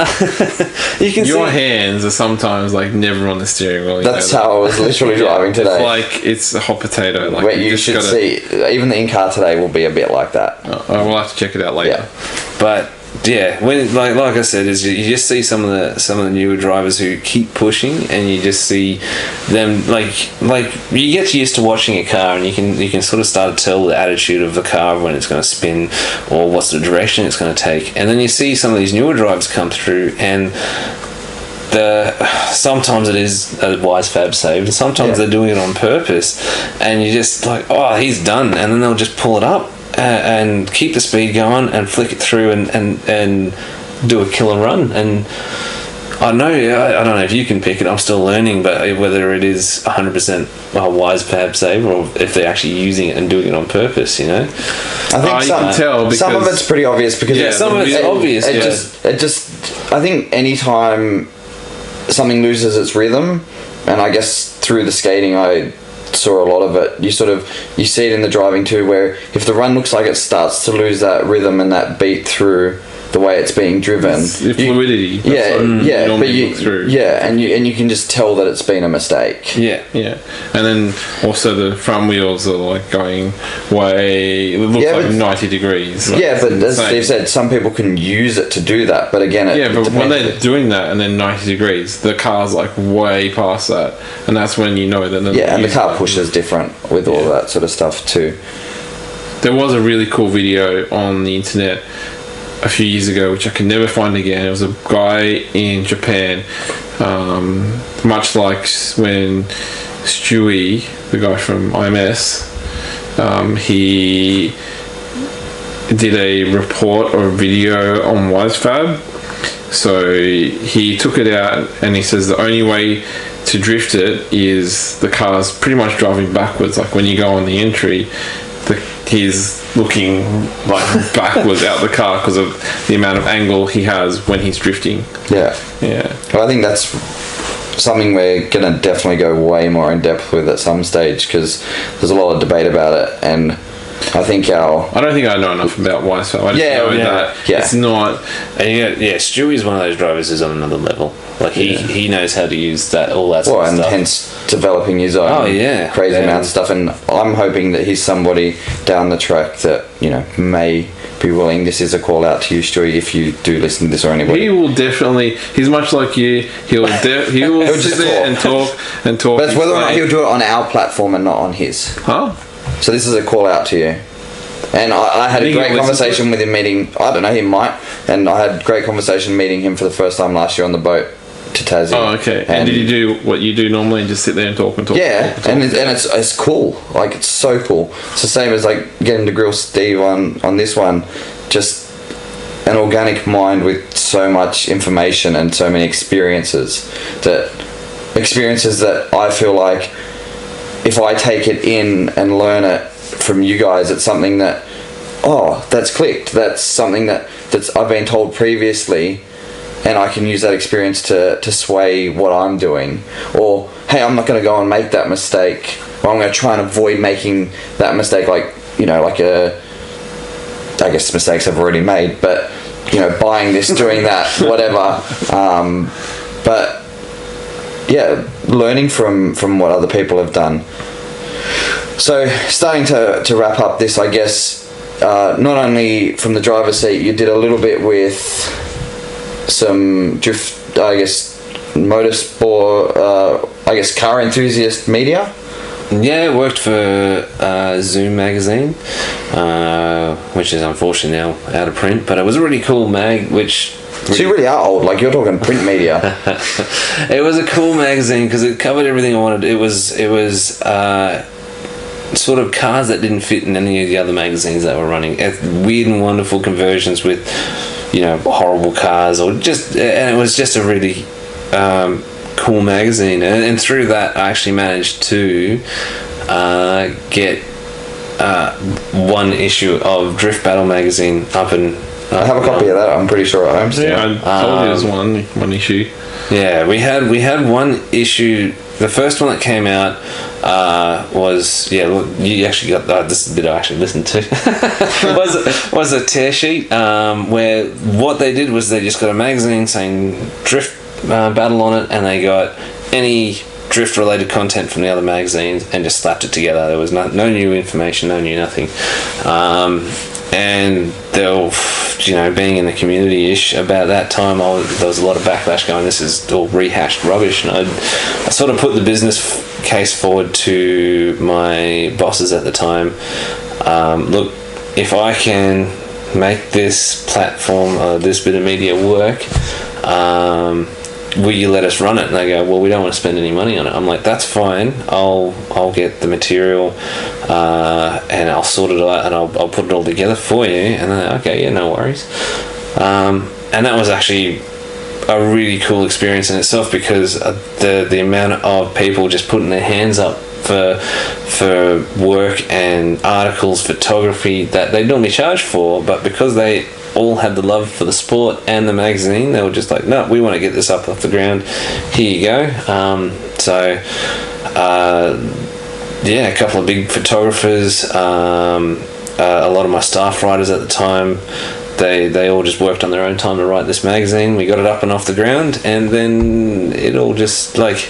You can. Your hands are sometimes like never on the steering wheel. That's how I was literally driving today. It's like it's a hot potato. Like where you should see. Even the in-car today will be a bit like that. We'll have to check it out later. Yeah. But yeah, when like I said, is you just see some of the newer drivers who keep pushing, and you just see them like you get used to watching a car, and you can sort of start to tell the attitude of the car when it's going to spin or what's the direction it's going to take, and then you see some of these newer drivers come through, and sometimes it is a WiseFab save, and sometimes they're doing it on purpose, and you just like, oh, he's done, and then they'll just pull it up and keep the speed going and flick it through and do a killer run. And I don't know if you can pick it, I'm still learning, but whether it is 100% a WiseFab save or if they're actually using it and doing it on purpose, I think you can tell because some of it's pretty obvious because some of it's obvious. It just I think anytime something loses its rhythm, and I guess through the skating I saw a lot of it, you see it in the driving too, where if the run looks like it starts to lose that rhythm and that beat through the way it's being driven, fluidity. And you can just tell that it's been a mistake. Yeah. And then also the front wheels are like going way. It looks like 90 degrees. Like, but as Steve said, some people can use it to do that. But again, but when they're doing that and then 90 degrees, the car's like way past that, and that's when you know that. And the car push is different with all that sort of stuff too. There was a really cool video on the internet a few years ago, which I can never find again. It was a guy in Japan, much like when Stewie, the guy from IMS, he did a report or a video on WiseFab. So he took it out and he says the only way to drift it is the car's pretty much driving backwards. Like when you go on the entry, he's looking like backwards out the car because of the amount of angle he has when he's drifting. Yeah. Well, I think that's something we're going to definitely go way more in depth with at some stage because there's a lot of debate about it, and I think I don't think I know enough about WiseFab. I just know that it's not. And Stewie's one of those drivers who's on another level. Like he knows how to use all that sort of stuff. And hence developing his own crazy amount of stuff. And I'm hoping that he's somebody down the track that may be willing. This is a call out to you, Stewie, if you do listen to this or anybody. He will definitely. He's much like you. He will sit there and talk. But it's whether or not he'll do it on our platform and not on his. Huh? So this is a call out to you. And I had a great conversation with him meeting, I don't know, he might, and I had a great conversation meeting him for the first time last year on the boat to Tassie. Oh, okay. And did you do what you do normally and just sit there and talk and talk? Yeah, talk, and it's cool. Like, it's so cool. It's the same as like getting to grill Steve on this one. Just an organic mind with so much information and so many experiences that I feel like if I take it in and learn it from you guys, it's something that, oh, that's clicked. That's something that's I've been told previously, and I can use that experience to sway what I'm doing. Or, hey, I'm not going to go and make that mistake, or I'm going to try and avoid making that mistake. Like, you know, like I guess mistakes I've already made, but, you know, buying this, doing that, whatever. But yeah, learning from what other people have done. So starting to wrap up this, I guess, not only from the driver's seat, you did a little bit with some drift, I guess, motorsport, I guess, car enthusiast media. Yeah, I worked for Zoom magazine, which is unfortunately now out of print, but it was a really cool mag, which... So you really are old, like you're talking print media. It was a cool magazine because it covered everything I wanted. It was sort of cars that didn't fit in any of the other magazines that were running. Weird and wonderful conversions with, you know, horrible cars, and it was just a really cool magazine. And through that, I actually managed to get one issue of Drift Battle magazine up and. I have a copy of that. I'm pretty sure at home. Yeah, I told you there's one issue. Yeah, we had one issue. The first one that came out was, yeah, look, you actually got this is the bit I actually listened to. was a tear sheet where what they did was they just got a magazine saying Drift Battle on it, and they got any drift related content from the other magazines and just slapped it together. There was no new information, no new nothing. And they'll, you know, being in the community-ish about that time, there was a lot of backlash going, this is all rehashed rubbish. And I sort of put the business case forward to my bosses at the time. Look, if I can make this platform, this bit of media work, will you let us run it? And they go, well, we don't want to spend any money on it. I'm like, that's fine. I'll get the material and I'll sort it out and I'll put it all together for you. And they're like, okay, yeah, no worries. And that was actually a really cool experience in itself because the amount of people just putting their hands up for work and articles, photography that they normally charge for, but because they all had the love for the sport and the magazine, they were just like, no, we want to get this up off the ground, here you go. Yeah, a couple of big photographers, a lot of my staff writers at the time, they all just worked on their own time to write this magazine. We got it up and off the ground, and then it all just, like,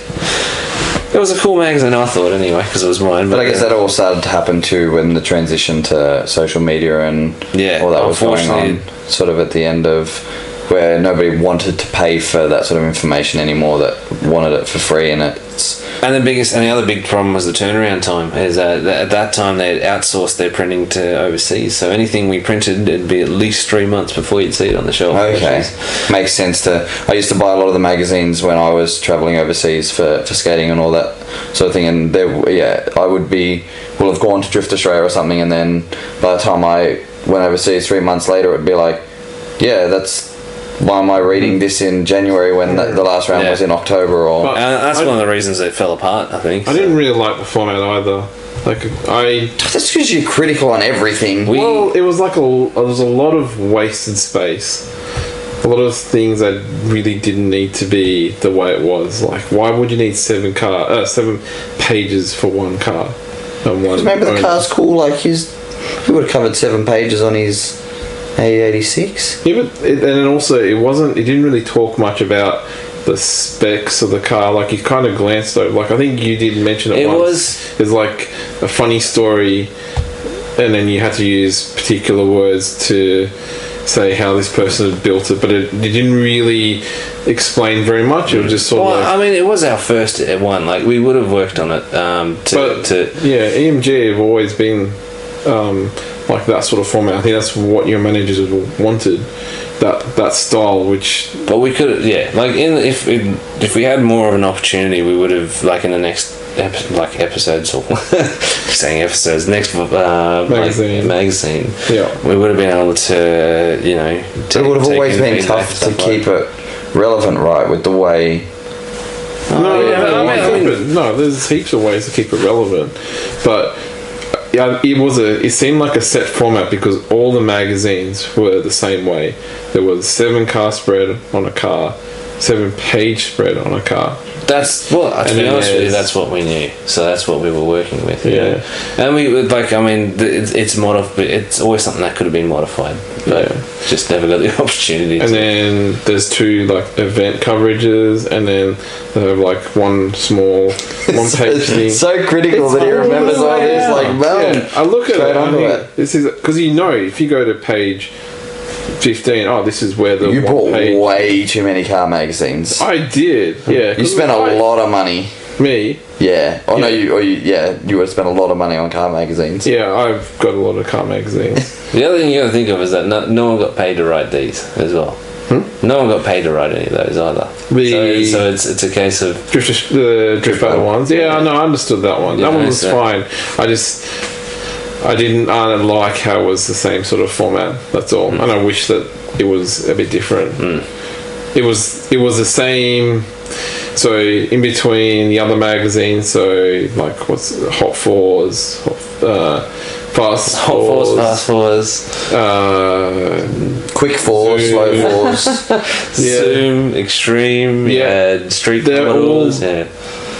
it was a cool magazine, I thought, anyway, because it was mine. But I guess that all started to happen too when the transition to social media and all that was going on, sort of at the end of where nobody wanted to pay for that sort of information anymore, that wanted it for free. And the other big problem was the turnaround time. Is at that time they had outsourced their printing to overseas, so anything we printed, it'd be at least 3 months before you'd see it on the shelf. Okay, makes sense. I used to buy a lot of the magazines when I was travelling overseas for skating and all that sort of thing, and I will have gone to Drift Australia or something, and then by the time I went overseas 3 months later, it'd be like, yeah, that's. Why am I reading this in January when the last round was in October? That's one of the reasons it fell apart, I think. I didn't really like the format either. That's because you're critical on everything. It was like there was a lot of wasted space. A lot of things that really didn't need to be the way it was. Like, why would you need 7 pages for one car? Because maybe the car's cool. Like he would have covered 7 pages on his A86. Yeah, but it didn't really talk much about the specs of the car. Like, he kind of glanced over. Like, I think you did mention it once. There's like a funny story, and then you had to use particular words to say how this person had built it, but it didn't really explain very much. It was just sort of I mean, it was our first one. Like, we would have worked on it. EMG have always been like that sort of format. I think that's what your managers wanted, that style. Which, but we could, like if we had more of an opportunity, we would have, like, in the next episodes, or saying episodes, next magazine, we would have been able to, it would have always been tough to keep it relevant, right, with the way. No, there's heaps of ways to keep it relevant, but it seemed like a set format because all the magazines were the same way. There was 7-car spread on a car, 7-page spread on a car. That's to be honest with you, that's what we knew. So that's what we were working with. Yeah, and we it's always something that could have been modified, but just never got the opportunity. And then there's 2 like event coverages, and then they have like one small one-page thing. So critical that he remembers all this. Like, well, I look at it. This is because if you go to page 15, this is where you bought way too many car magazines. I did, yeah. You spent a lot of money. Me? Yeah. Oh, yeah. No, you would have spent a lot of money on car magazines. Yeah, I've got a lot of car magazines. The other thing you got to think of is that no one got paid to write these as well. No one got paid to write any of those either. So it's a case of the Drift Battle ones. Yeah, no, I understood that one. That one was fine. I didn't like how it was the same sort of format. That's all, and I wish that it was a bit different. It was the same. So in between the other magazines, so like what's Hot Fours, Fast Fours, Quick Fours, Slow Fours, Zoom, Extreme, Street Commodores.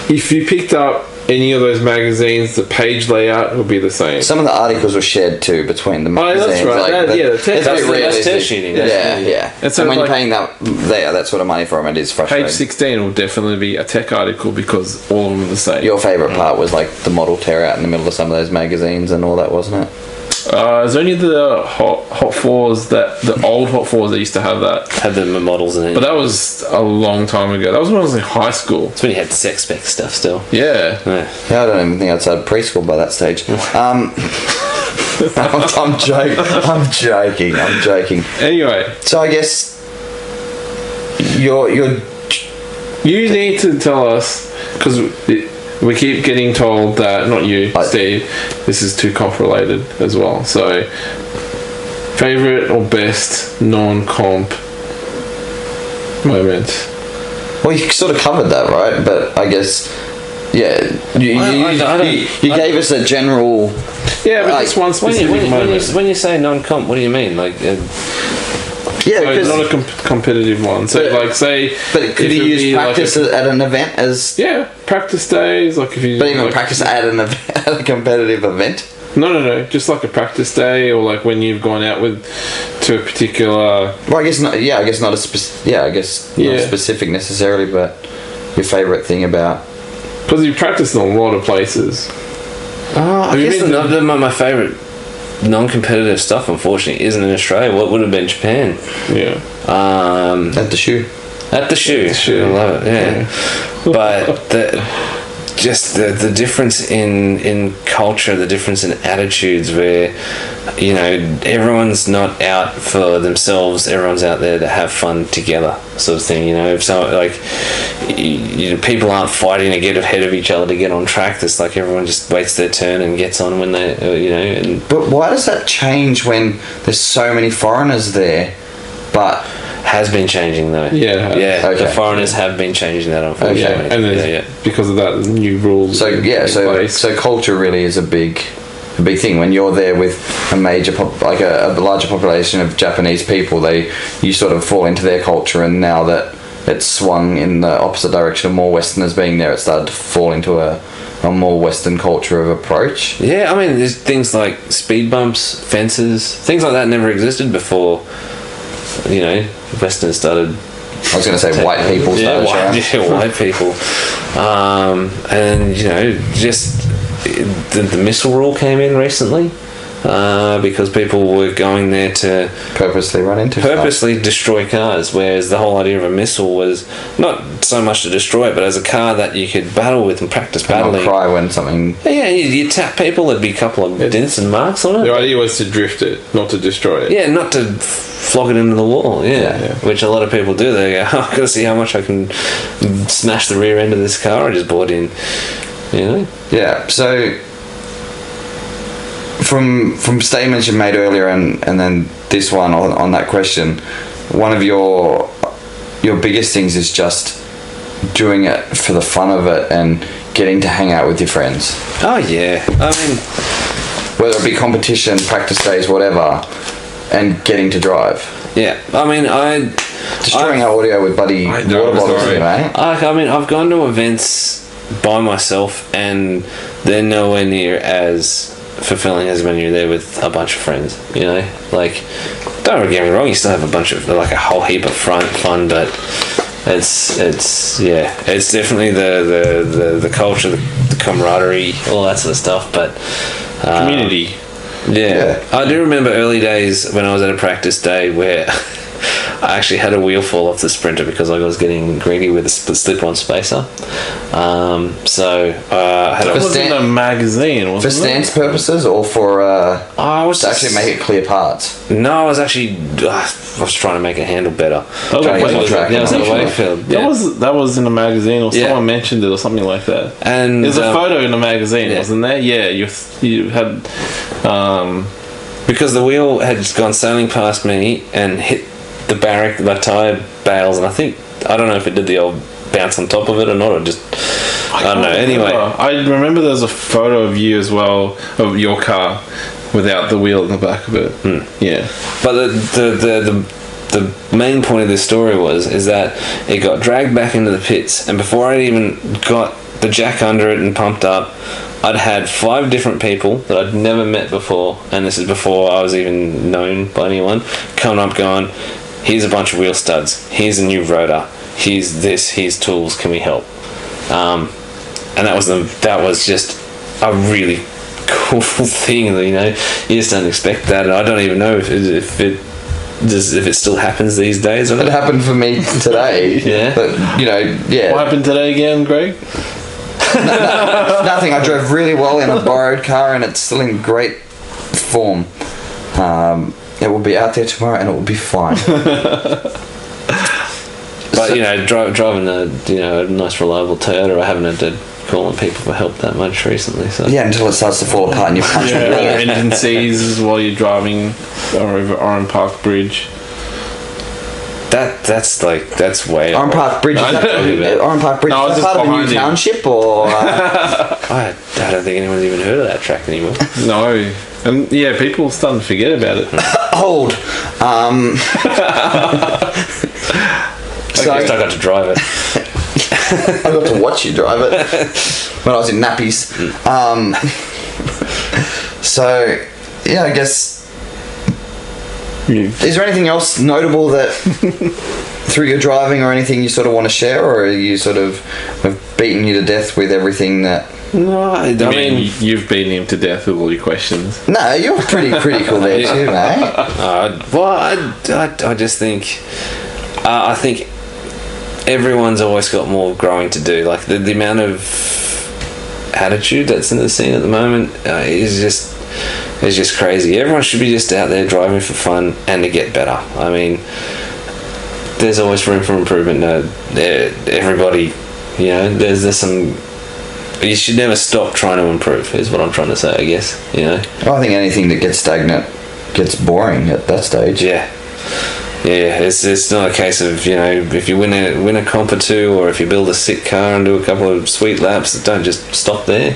If you picked up any of those magazines, the page layout will be the same. Some of the articles were shared too between the magazines. That's right. That's test sheeting. Yeah. And so when you're paying that sort of money for them, it is frustrating. Page 16 will definitely be a tech article because all of them are the same. Your favourite part was like the model tear out in the middle of some of those magazines and all that, wasn't it? It's only the Hot Fours, the old Hot Fours that used to have that. Had the models in it. But that was a long time ago. That was when I was in high school. That's when you had sex spec stuff still. Yeah. I don't even think I'd started preschool by that stage. I'm joking. Anyway. So I guess you need to tell us, because we keep getting told that, not you, Steve, this is too comp related as well. So, favourite or best non-comp moment? Well, you sort of covered that, right? But I guess, you gave us a general. Yeah, but just one specific moment. When you say non-comp, what do you mean? Like. Because not a competitive one. So, But could you use practice at an event as? Yeah, practice days. Like if you. But even practice at a competitive event. No. Just like a practice day, or like when you've gone out to a particular. Well, I guess not. Yeah, I guess not not specific necessarily, but your favourite thing about. Because you practice in a lot of places. I guess my favourite non-competitive stuff, unfortunately, isn't in Australia. What would have been Japan? Yeah. At the shoe. I love it. Yeah. But the difference in culture, the difference in attitudes, where everyone's not out for themselves, everyone's out there to have fun together, sort of thing. So people aren't fighting to get ahead of each other to get on track. It's like everyone just waits their turn and gets on when they But why does that change when there's so many foreigners there? But has been changing though. Yeah. Okay. The foreigners have been changing that, unfortunately. And because of that, new rules. So culture really is a big thing. When you're there with a major a larger population of Japanese people, you sort of fall into their culture, and now that it's swung in the opposite direction of more Westerners being there, it started to fall into a more Western culture of approach. Yeah, I mean, there's things like speed bumps, fences, things like that never existed before. Westerners started. I was going to say white people started. White people, and just the missile rule came in recently. because people were going there to purposely destroy cars, whereas the whole idea of a missile was not so much to destroy it, but as a car that you could battle with and practice battling. Not cry when something... Yeah, you tap people, there'd be a couple of dents and marks on it. The idea was to drift it, not to destroy it. Yeah, not to flog it into the wall, which a lot of people do. They go, I've got to see how much I can smash the rear end of this car I just bought in, you know? Yeah, so from statements you made earlier and then this one on that question, one of your biggest things is just doing it for the fun of it and getting to hang out with your friends. Oh yeah, I mean, whether it be competition, practice days, whatever, and getting to drive. Yeah, I mean, destroying our audio with bloody water bottles, mate. I mean, I've gone to events by myself, and they're nowhere near as fulfilling as when you're there with a bunch of friends. You know, like, don't get me wrong, you still have a bunch of, like, a whole heap of fun, but it's definitely the culture, the camaraderie, all that sort of stuff. But community. Yeah. I do remember early days when I was at a practice day where I actually had a wheel fall off the Sprinter because I was getting greedy with a slip-on spacer. That was in a magazine, wasn't it? For stance purposes or for to actually make it clear parts? No, I was actually I was trying to make it handle better. That was in a magazine, or someone mentioned it, or something like that. And there's a photo in a magazine, wasn't there? Yeah, you had because the wheel had just gone sailing past me and hit the tyre bales, and I don't know if it did the old bounce on top of it or not, or just I don't know. Anyway, I remember there's a photo of you as well, of your car without the wheel in the back of it. Yeah, but the main point of this story is that it got dragged back into the pits, and before I even got the jack under it and pumped up, I'd had 5 different people that I'd never met before, and this is before I was even known by anyone, coming up going, here's a bunch of wheel studs, here's a new rotor, here's this, here's tools, can we help? And that was just a really cool thing, you know. You just don't expect that, and I don't even know if it still happens these days. It happened for me today. Yeah. But, you know, yeah. What happened today again, Greg? Nothing. I drove really well in a borrowed car, and it's still in great form. It will be out there tomorrow, and it will be fine. But you know, driving a nice reliable Toyota, I haven't had to call on people for help that much recently. So yeah, until it starts to fall apart and you punch it. Engine seizes while you're driving over Oran Park Bridge. That's way Oran Park Bridge. Oran Park Bridge. Is that part of a new township, or? I don't think anyone's even heard of that track anymore. No, and yeah, people are starting to forget about it. Old. So I got to drive it. I got to watch you drive it when I was in nappies. So yeah, I guess. Is there anything else notable that through your driving or anything you sort of want to share, or are you sort of have beaten you to death with everything that? No, I mean you've beaten him to death with all your questions. No, you're pretty critical there too, mate. I just think I think everyone's always got more growing to do. Like the amount of attitude that's in the scene at the moment is just crazy. Everyone should be just out there driving for fun and to get better. I mean, there's always room for improvement. Everybody, you know, there's some. You should never stop trying to improve. Is what I'm trying to say. I guess, you know. Well, I think anything that gets stagnant gets boring at that stage. Yeah. It's not a case of, you know, if you win a comp or two, or if you build a sick car and do a couple of sweet laps, don't just stop there.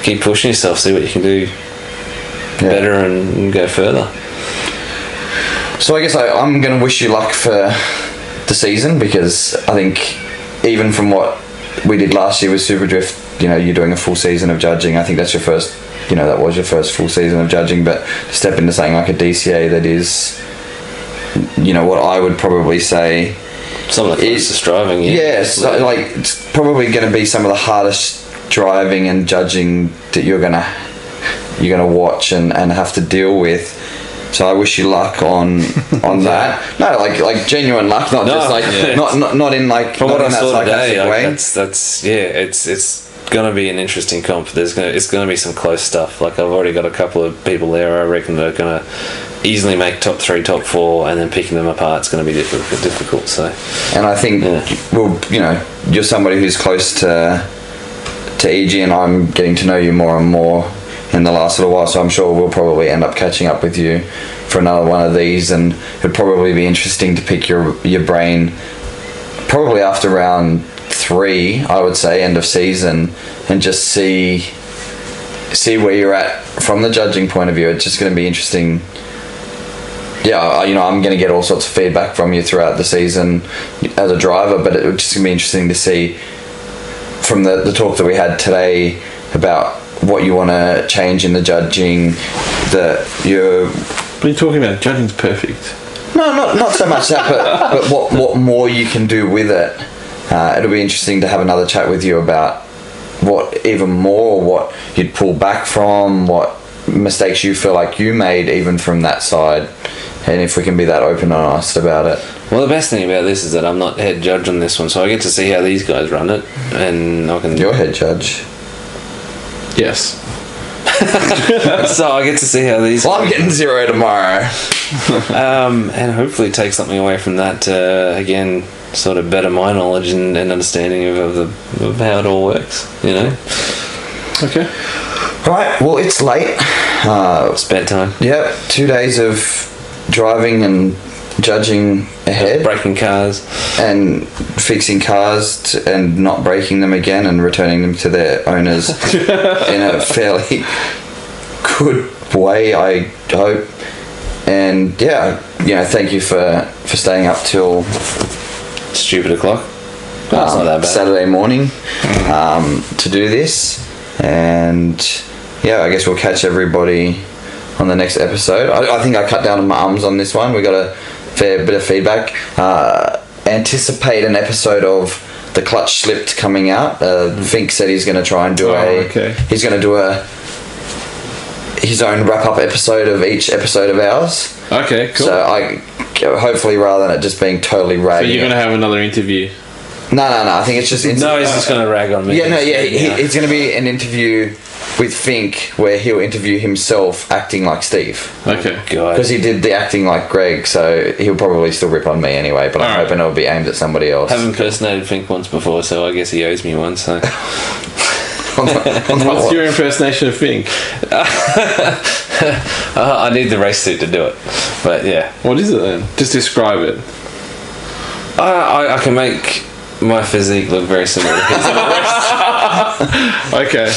Keep pushing yourself, see what you can do better and go further. So I guess I'm going to wish you luck for the season, because I think even from what we did last year with Super Drift, you know, you're doing a full season of judging. I think that's your first, you know, that was your first full season of judging, but to step into something like a DCA that is, you know, what I would probably say some of the closest driving. So, like, it's probably going to be some of the hardest driving and judging that you're going to you're going to watch and have to deal with. So I wish you luck on that. No, like genuine luck, not just like not in like from not what in I that saw today. sarcastic way. That's it's gonna be an interesting comp. It's gonna be some close stuff. Like I've already got a couple of people there. I reckon they're gonna easily make top 3, top 4, and then picking them apart is going to be difficult. So, and I think you're somebody who's close to EG, and I'm getting to know you more and more in the last little while. So I'm sure we'll probably end up catching up with you for another one of these, and it'd probably be interesting to pick your brain probably after round 3, I would say, end of season, and just see where you're at from the judging point of view. It's just going to be interesting. Yeah, I'm going to get all sorts of feedback from you throughout the season as a driver, but it's just going to be interesting to see from the talk that we had today about what you want to change in the judging. What are you talking about? Judging's perfect. No, not so much that, but what more you can do with it. It'll be interesting to have another chat with you about what even more, what you'd pull back from, what mistakes you feel like you made even from that side, and if we can be that open and honest about it. Well, the best thing about this is that I'm not head judge on this one, so I get to see how these guys run it, and I can... You're head judge. Yes. So I get to see how these... Well, I'm getting 0 tomorrow. And hopefully take something away from that to, again, sort of better my knowledge and understanding of how it all works, Okay. Right, well, it's late. It's bedtime. Yep, 2 days of driving and judging ahead. Breaking cars. And fixing cars and not breaking them again and returning them to their owners in a fairly good way, I hope. And thank you for staying up till stupid o'clock. Well, it's not that bad. Saturday morning to do this. And I guess we'll catch everybody on the next episode. I think I cut down on my arms on this one. We got a fair bit of feedback. Anticipate an episode of The Clutch Slipped coming out. Fink said he's going to try and do he's going to do his own wrap-up episode of each episode of ours. Okay, cool. So hopefully, rather than it just being totally ragged. So you're going to have another interview? No. I think it's just... No, he's just going to rag on me. It's going to be an interview with Fink where he'll interview himself acting like Steve. Okay. Because he did the acting like Greg, so he'll probably still rip on me anyway, but I'm hoping it'll be aimed at somebody else. I haven't impersonated Fink once before, so I guess he owes me one, so... What's your impersonation of Fink? I need the race suit to do it, but yeah. What is it then? Just describe it. I can make my physique look very similar to his. Okay.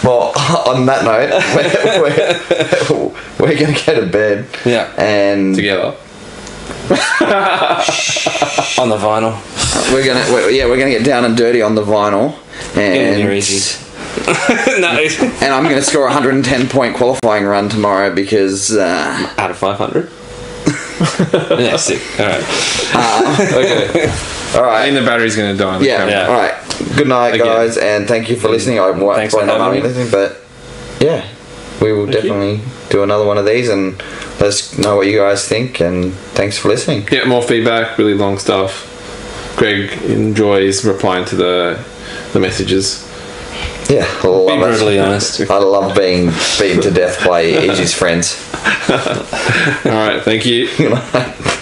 Well, on that note, we're going to go to bed. Yeah. And together. On the vinyl. We're gonna get down and dirty on the vinyl. And you're easy. No. And I'm gonna score a 110-point qualifying run tomorrow because out of 500. Yeah, sick. All right. Okay. All right. And the battery's gonna die. On the camera. Yeah. All right. Good night, guys, and thank you for listening. Thanks for having me. Listening, but we will definitely do another one of these, and let us know what you guys think. And thanks for listening. Yeah, more feedback. Really long stuff. Greg enjoys replying to the messages. Yeah, I love be brutally honest. I love being beaten to death by EG's friends. All right, thank you. Good night.